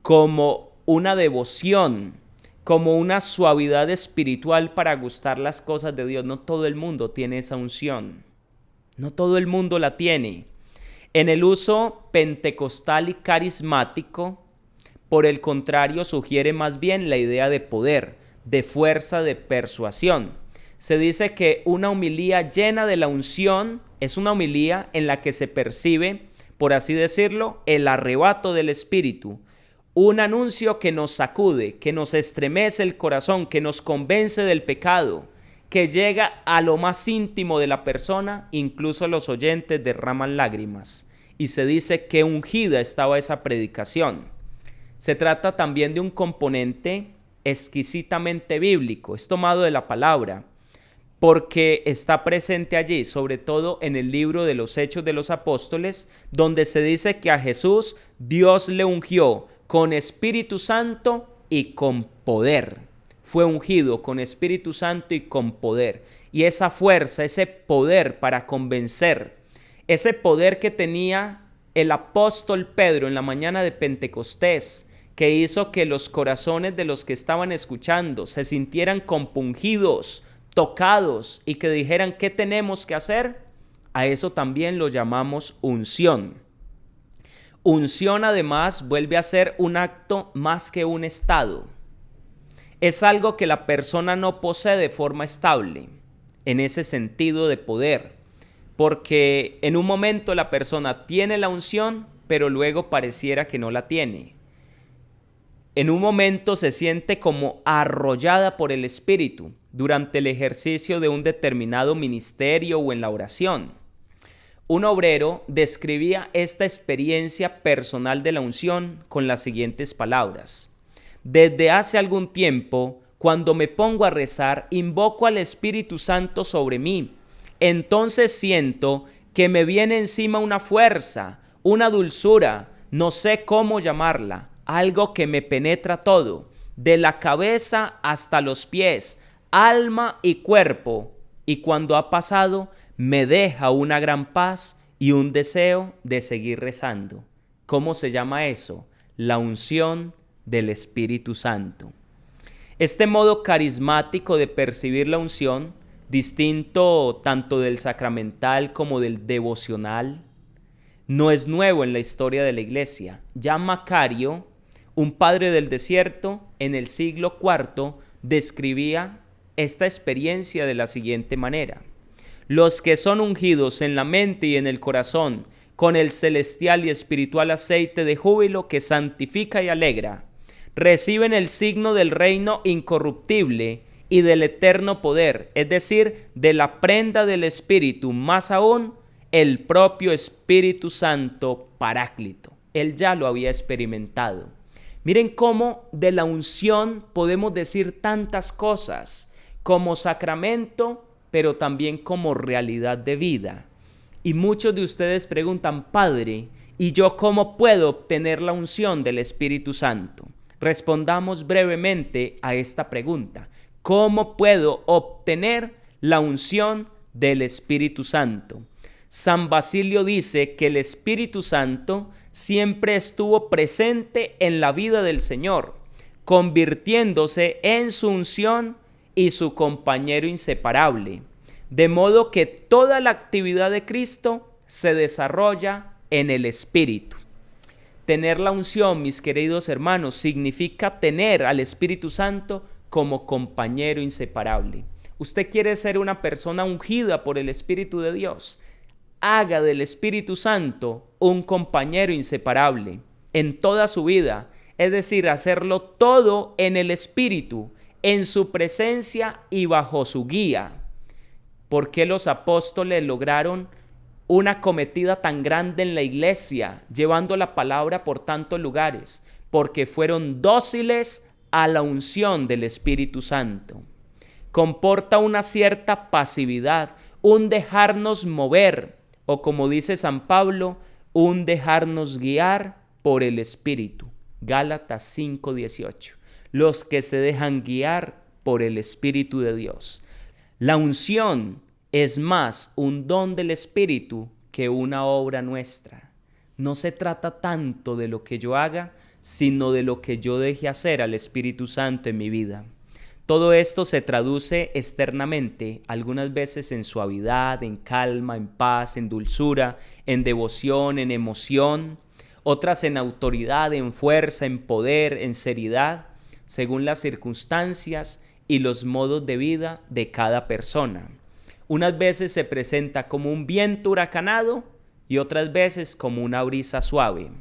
Speaker 1: como una devoción, como una suavidad espiritual para gustar las cosas de Dios. No todo el mundo tiene esa unción, no todo el mundo la tiene. En el uso pentecostal y carismático, por el contrario, sugiere más bien la idea de poder, de fuerza, de persuasión. Se dice que una homilía llena de la unción es una homilía en la que se percibe, por así decirlo, el arrebato del Espíritu. Un anuncio que nos sacude, que nos estremece el corazón, que nos convence del pecado, que llega a lo más íntimo de la persona, incluso los oyentes derraman lágrimas. Y se dice que ungida estaba esa predicación. Se trata también de un componente exquisitamente bíblico, es tomado de la palabra, porque está presente allí, sobre todo en el libro de los Hechos de los Apóstoles, donde se dice que a Jesús Dios le ungió con Espíritu Santo y con poder. fue ungido con Espíritu Santo y con poder. Y esa fuerza, ese poder para convencer, ese poder que tenía el apóstol Pedro en la mañana de Pentecostés, que hizo que los corazones de los que estaban escuchando se sintieran compungidos, tocados y que dijeran ¿qué tenemos que hacer? A eso también lo llamamos unción. Unción además vuelve a ser un acto más que un estado. Es algo que la persona no posee de forma estable, en ese sentido de poder, porque en un momento la persona tiene la unción, pero luego pareciera que no la tiene. En un momento se siente como arrollada por el Espíritu durante el ejercicio de un determinado ministerio o en la oración. Un obrero describía esta experiencia personal de la unción con las siguientes palabras: desde hace algún tiempo, cuando me pongo a rezar, invoco al Espíritu Santo sobre mí. Entonces siento que me viene encima una fuerza, una dulzura, no sé cómo llamarla, algo que me penetra todo, de la cabeza hasta los pies, alma y cuerpo, y cuando ha pasado, me deja una gran paz y un deseo de seguir rezando. ¿Cómo se llama eso? La unción del Espíritu Santo. Este modo carismático de percibir la unción, distinto tanto del sacramental como del devocional, no es nuevo en la historia de la Iglesia. Ya Macario, un padre del desierto, en el siglo IV, describía esta experiencia de la siguiente manera: los que son ungidos en la mente y en el corazón con el celestial y espiritual aceite de júbilo que santifica y alegra, reciben el signo del reino incorruptible y del eterno poder, es decir, de la prenda del Espíritu, más aún el propio Espíritu Santo Paráclito. Él ya lo había experimentado. Miren cómo de la unción podemos decir tantas cosas, como sacramento, pero también como realidad de vida. Y muchos de ustedes preguntan: Padre, ¿y yo cómo puedo obtener la unción del Espíritu Santo? Respondamos brevemente a esta pregunta. ¿Cómo puedo obtener la unción del Espíritu Santo? San Basilio dice que el Espíritu Santo siempre estuvo presente en la vida del Señor, convirtiéndose en su unción y su compañero inseparable, de modo que toda la actividad de Cristo se desarrolla en el Espíritu. Tener la unción, mis queridos hermanos, significa tener al Espíritu Santo como compañero inseparable. ¿Usted quiere ser una persona ungida por el Espíritu de Dios? Haga del Espíritu Santo un compañero inseparable en toda su vida, es decir, hacerlo todo en el Espíritu, en su presencia y bajo su guía. ¿Por qué los apóstoles lograron una cometida tan grande en la iglesia, llevando la palabra por tantos lugares? Porque fueron dóciles a la unción del Espíritu Santo. Comporta una cierta pasividad, un dejarnos mover, o como dice San Pablo, un dejarnos guiar por el Espíritu. Gálatas 5:18. Los que se dejan guiar por el Espíritu de Dios. La unción es más un don del Espíritu que una obra nuestra. No se trata tanto de lo que yo haga, sino de lo que yo deje hacer al Espíritu Santo en mi vida. Todo esto se traduce externamente, algunas veces en suavidad, en calma, en paz, en dulzura, en devoción, en emoción, otras en autoridad, en fuerza, en poder, en seriedad, según las circunstancias y los modos de vida de cada persona. Unas veces se presenta como un viento huracanado y otras veces como una brisa suave.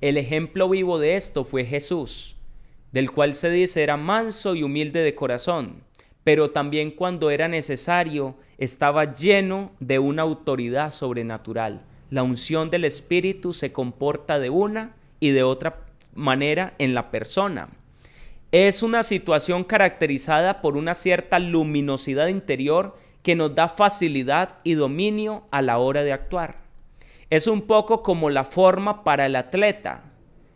Speaker 1: El ejemplo vivo de esto fue Jesús, del cual se dice era manso y humilde de corazón, pero también cuando era necesario estaba lleno de una autoridad sobrenatural. La unción del Espíritu se comporta de una y de otra manera en la persona. Es una situación caracterizada por una cierta luminosidad interior que nos da facilidad y dominio a la hora de actuar. Es un poco como la forma para el atleta,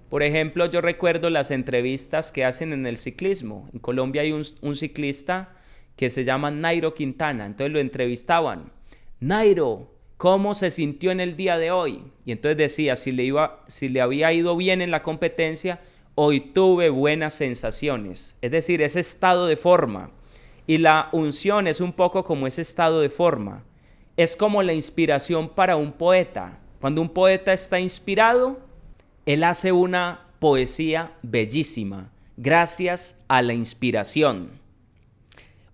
Speaker 1: Por ejemplo, yo recuerdo las entrevistas que hacen en el ciclismo. En Colombia hay un ciclista que se llama Nairo Quintana. Entonces lo entrevistaban. Nairo, ¿cómo se sintió en el día de hoy? Y entonces decía, si le había ido bien en la competencia, hoy tuve buenas sensaciones. Es decir, ese estado de forma. Y la unción es un poco como ese estado de forma. Es como la inspiración para un poeta. Cuando un poeta está inspirado, él hace una poesía bellísima, gracias a la inspiración.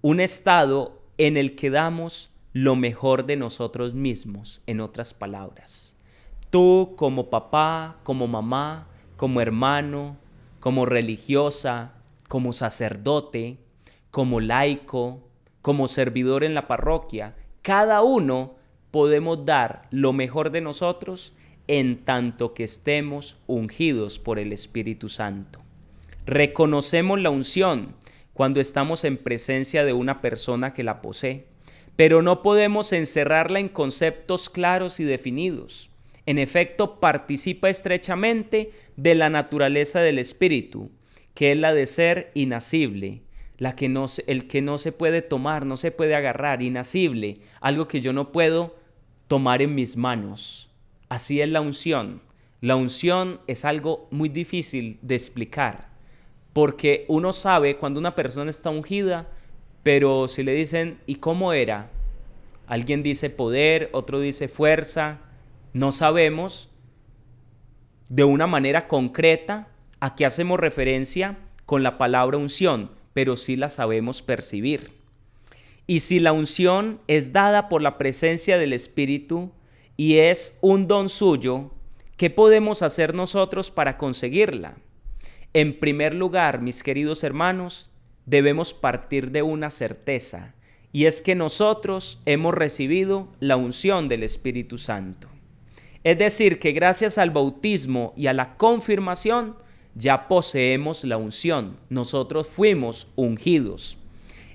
Speaker 1: Un estado en el que damos lo mejor de nosotros mismos, en otras palabras. Tú como papá, como mamá, como hermano, como religiosa, como sacerdote, como laico, como servidor en la parroquia, cada uno podemos dar lo mejor de nosotros en tanto que estemos ungidos por el Espíritu Santo. Reconocemos la unción cuando estamos en presencia de una persona que la posee, pero no podemos encerrarla en conceptos claros y definidos. En efecto, participa estrechamente de la naturaleza del Espíritu, que es la de ser inacible, el que no se puede tomar, no se puede agarrar, inacible, algo que yo no puedo tomar en mis manos. Así es la unción. La unción es algo muy difícil de explicar, porque uno sabe cuando una persona está ungida, pero si le dicen, ¿y cómo era? Alguien dice poder, otro dice fuerza. No sabemos de una manera concreta a qué hacemos referencia con la palabra unción, pero sí la sabemos percibir. Y si la unción es dada por la presencia del Espíritu y es un don suyo, ¿qué podemos hacer nosotros para conseguirla? En primer lugar, mis queridos hermanos, debemos partir de una certeza, y es que nosotros hemos recibido la unción del Espíritu Santo. Es decir, que gracias al bautismo y a la confirmación, ya poseemos la unción. Nosotros fuimos ungidos.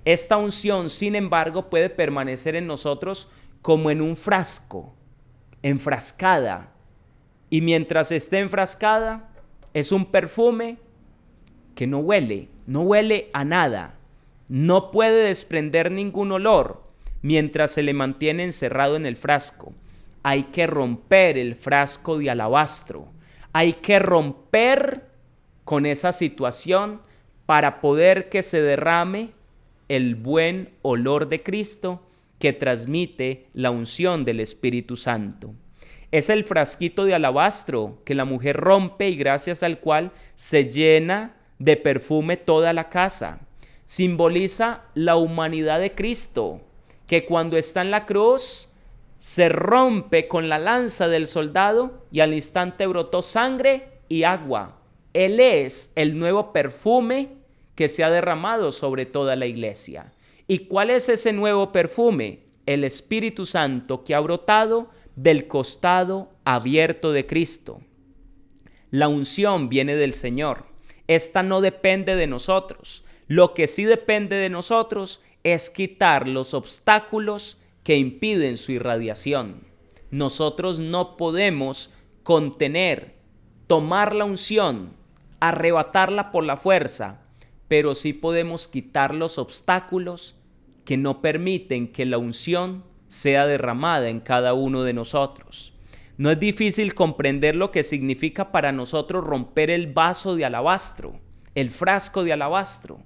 Speaker 1: Esta unción, sin embargo, puede permanecer en nosotros como en un frasco, enfrascada. Y mientras esté enfrascada, es un perfume que no huele a nada. No puede desprender ningún olor mientras se le mantiene encerrado en el frasco. Hay que romper el frasco de alabastro. Hay que romper con esa situación para poder que se derrame el buen olor de Cristo que transmite la unción del Espíritu Santo. Es el frasquito de alabastro que la mujer rompe y gracias al cual se llena de perfume toda la casa. Simboliza la humanidad de Cristo, que cuando está en la cruz se rompe con la lanza del soldado y al instante brotó sangre y agua. Él es el nuevo perfume que se ha derramado sobre toda la iglesia. ¿Y cuál es ese nuevo perfume? El Espíritu Santo que ha brotado del costado abierto de Cristo. La unción viene del Señor. Esta no depende de nosotros. Lo que sí depende de nosotros es quitar los obstáculos que impiden su irradiación. Nosotros no podemos contener, tomar la unción, arrebatarla por la fuerza, pero sí podemos quitar los obstáculos que no permiten que la unción sea derramada en cada uno de nosotros. No es difícil comprender lo que significa para nosotros romper el vaso de alabastro, el frasco de alabastro.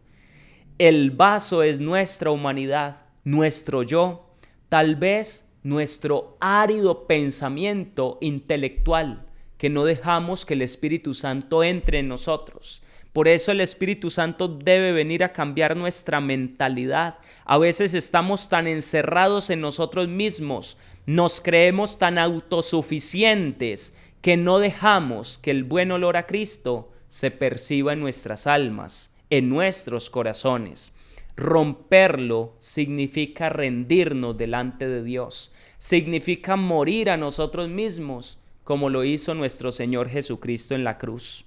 Speaker 1: El vaso es nuestra humanidad, nuestro yo, tal vez nuestro árido pensamiento intelectual, que no dejamos que el Espíritu Santo entre en nosotros. Por eso el Espíritu Santo debe venir a cambiar nuestra mentalidad. A veces estamos tan encerrados en nosotros mismos, nos creemos tan autosuficientes que no dejamos que el buen olor a Cristo se perciba en nuestras almas, en nuestros corazones. Romperlo significa rendirnos delante de Dios, significa morir a nosotros mismos, como lo hizo nuestro Señor Jesucristo en la cruz.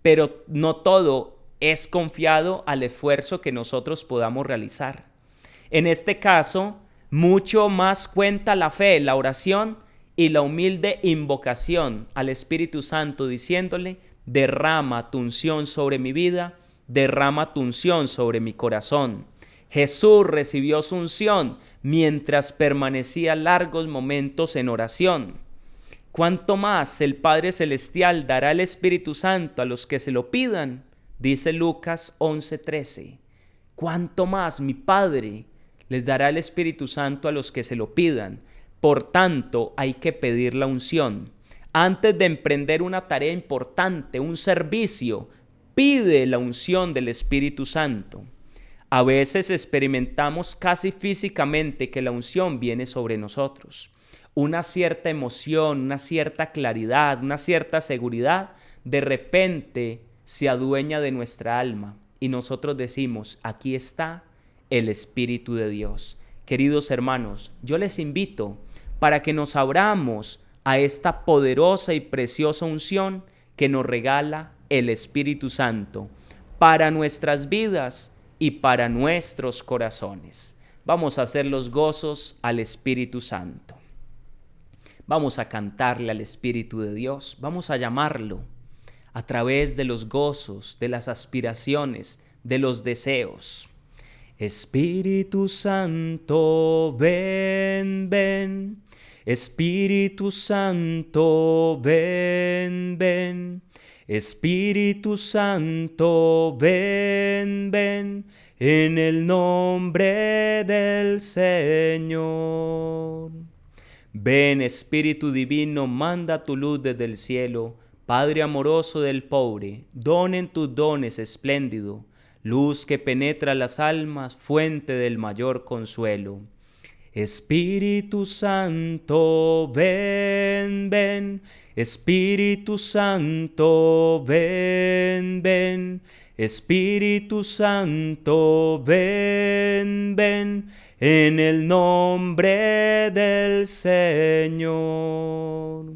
Speaker 1: Pero no todo es confiado al esfuerzo que nosotros podamos realizar. En este caso, mucho más cuenta la fe, la oración y la humilde invocación al Espíritu Santo diciéndole: derrama tu unción sobre mi vida, derrama tu unción sobre mi corazón. Jesús recibió su unción mientras permanecía largos momentos en oración. ¿Cuánto más el Padre Celestial dará el Espíritu Santo a los que se lo pidan? Dice Lucas 11:13. ¿Cuánto más mi Padre les dará el Espíritu Santo a los que se lo pidan? Por tanto, hay que pedir la unción. Antes de emprender una tarea importante, un servicio, pide la unción del Espíritu Santo. A veces experimentamos casi físicamente que la unción viene sobre nosotros. Una cierta emoción, una cierta claridad, una cierta seguridad, de repente se adueña de nuestra alma y nosotros decimos, aquí está el Espíritu de Dios. Queridos hermanos, yo les invito para que nos abramos a esta poderosa y preciosa unción que nos regala el Espíritu Santo para nuestras vidas y para nuestros corazones. Vamos a hacer los gozos al Espíritu Santo. Vamos a cantarle al Espíritu de Dios, vamos a llamarlo a través de los gozos, de las aspiraciones, de los deseos. Espíritu Santo, ven, ven. Espíritu Santo, ven, ven. Espíritu Santo, ven, ven. En el nombre del Señor. Ven, Espíritu Divino, manda tu luz desde el cielo. Padre amoroso del pobre, donen tus dones espléndido, luz que penetra las almas, fuente del mayor consuelo. Espíritu Santo, ven, ven. Espíritu Santo, ven, ven. Espíritu Santo, ven, ven. En el nombre del Señor.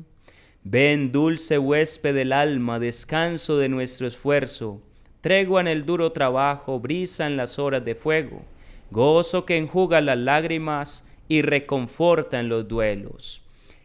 Speaker 1: Ven, dulce huésped del alma, descanso de nuestro esfuerzo, tregua en el duro trabajo, brisa en las horas de fuego, gozo que enjuga las lágrimas y reconforta en los duelos.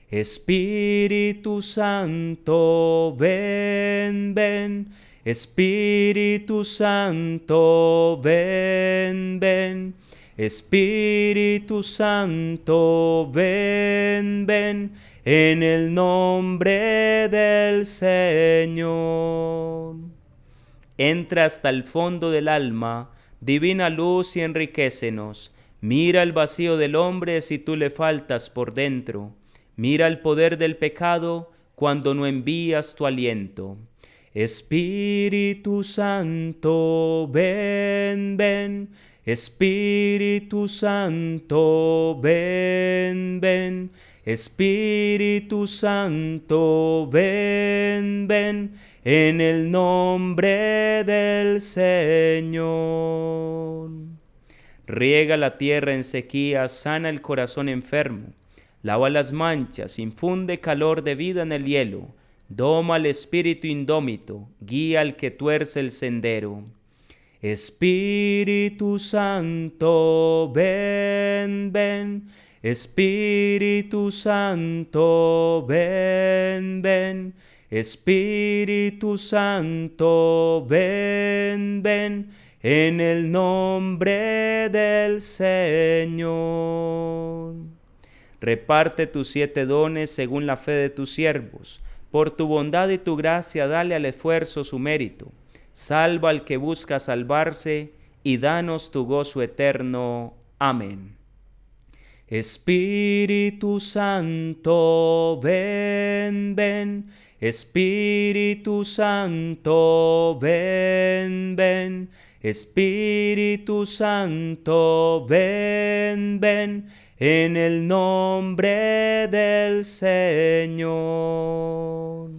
Speaker 1: Espíritu Santo, ven, ven. Espíritu Santo, ven, ven. Espíritu Santo, ven, ven, en el nombre del Señor. Entra hasta el fondo del alma, divina luz, y enriquécenos. Mira el vacío del hombre si tú le faltas por dentro. Mira el poder del pecado cuando no envías tu aliento. Espíritu Santo, ven, ven. Espíritu Santo, ven, ven. Espíritu Santo, ven, ven. En el nombre del Señor. Riega la tierra en sequía, sana el corazón enfermo. Lava las manchas, infunde calor de vida en el hielo. Doma al espíritu indómito, guía al que tuerce el sendero. Espíritu Santo, ven, ven. Espíritu Santo, ven, ven. Espíritu Santo, ven, ven. En el nombre del Señor. Reparte tus 7 dones según la fe de tus siervos. Por tu bondad y tu gracia dale al esfuerzo su mérito. Salva al que busca salvarse y danos tu gozo eterno. Amén. Espíritu Santo, ven, ven. Espíritu Santo, ven, ven. Espíritu Santo, ven, ven. En el nombre del Señor.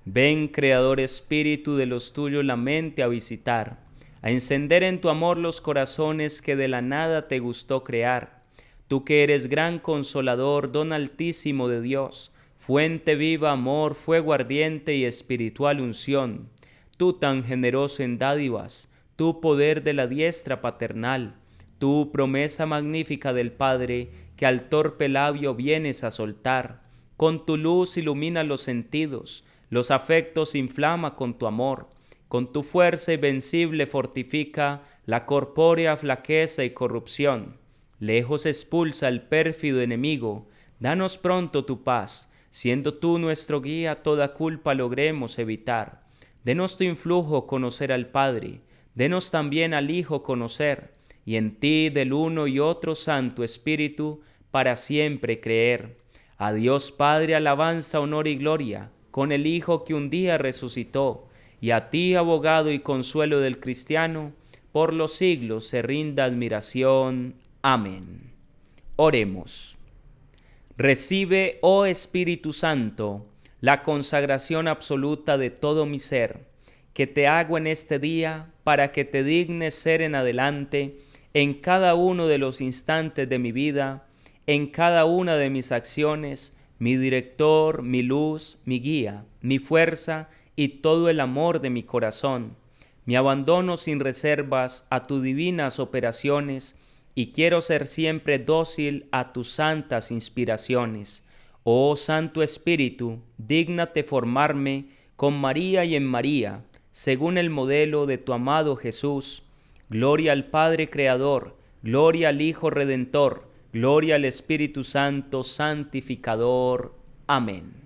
Speaker 1: Ven, Creador Espíritu de los tuyos, la mente a visitar, a encender en tu amor los corazones que de la nada te gustó crear. Tú que eres gran consolador, don altísimo de Dios, fuente viva, amor, fuego ardiente y espiritual unción. Tú tan generoso en dádivas, tú poder de la diestra paternal, tú promesa magnífica del Padre, que al torpe labio vienes a soltar. Con tu luz ilumina los sentidos, los afectos inflama con tu amor, con tu fuerza invencible fortifica la corpórea flaqueza y corrupción. Lejos expulsa el pérfido enemigo, danos pronto tu paz, siendo tú nuestro guía toda culpa logremos evitar. Denos tu influjo conocer al Padre, denos también al Hijo conocer, y en ti del uno y otro Santo Espíritu para siempre creer. A Dios Padre alabanza, honor y gloria, con el Hijo que un día resucitó, y a ti, abogado y consuelo del cristiano, por los siglos se rinda admiración. Amén. Oremos. Recibe, oh Espíritu Santo, la consagración absoluta de todo mi ser, que te hago en este día para que te dignes ser en adelante en cada uno de los instantes de mi vida, en cada una de mis acciones, mi director, mi luz, mi guía, mi fuerza y todo el amor de mi corazón. Me abandono sin reservas a tus divinas operaciones y quiero ser siempre dócil a tus santas inspiraciones. Oh Santo Espíritu, dígnate formarme con María y en María, según el modelo de tu amado Jesús. Gloria al Padre Creador, gloria al Hijo Redentor, gloria al Espíritu Santo Santificador. Amén.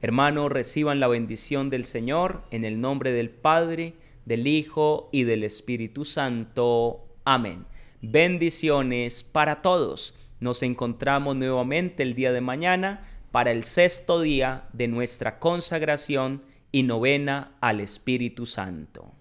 Speaker 1: Hermanos, reciban la bendición del Señor en el nombre del Padre, del Hijo y del Espíritu Santo. Amén. Bendiciones para todos. Nos encontramos nuevamente el día de mañana para el 6º día de nuestra consagración y novena al Espíritu Santo.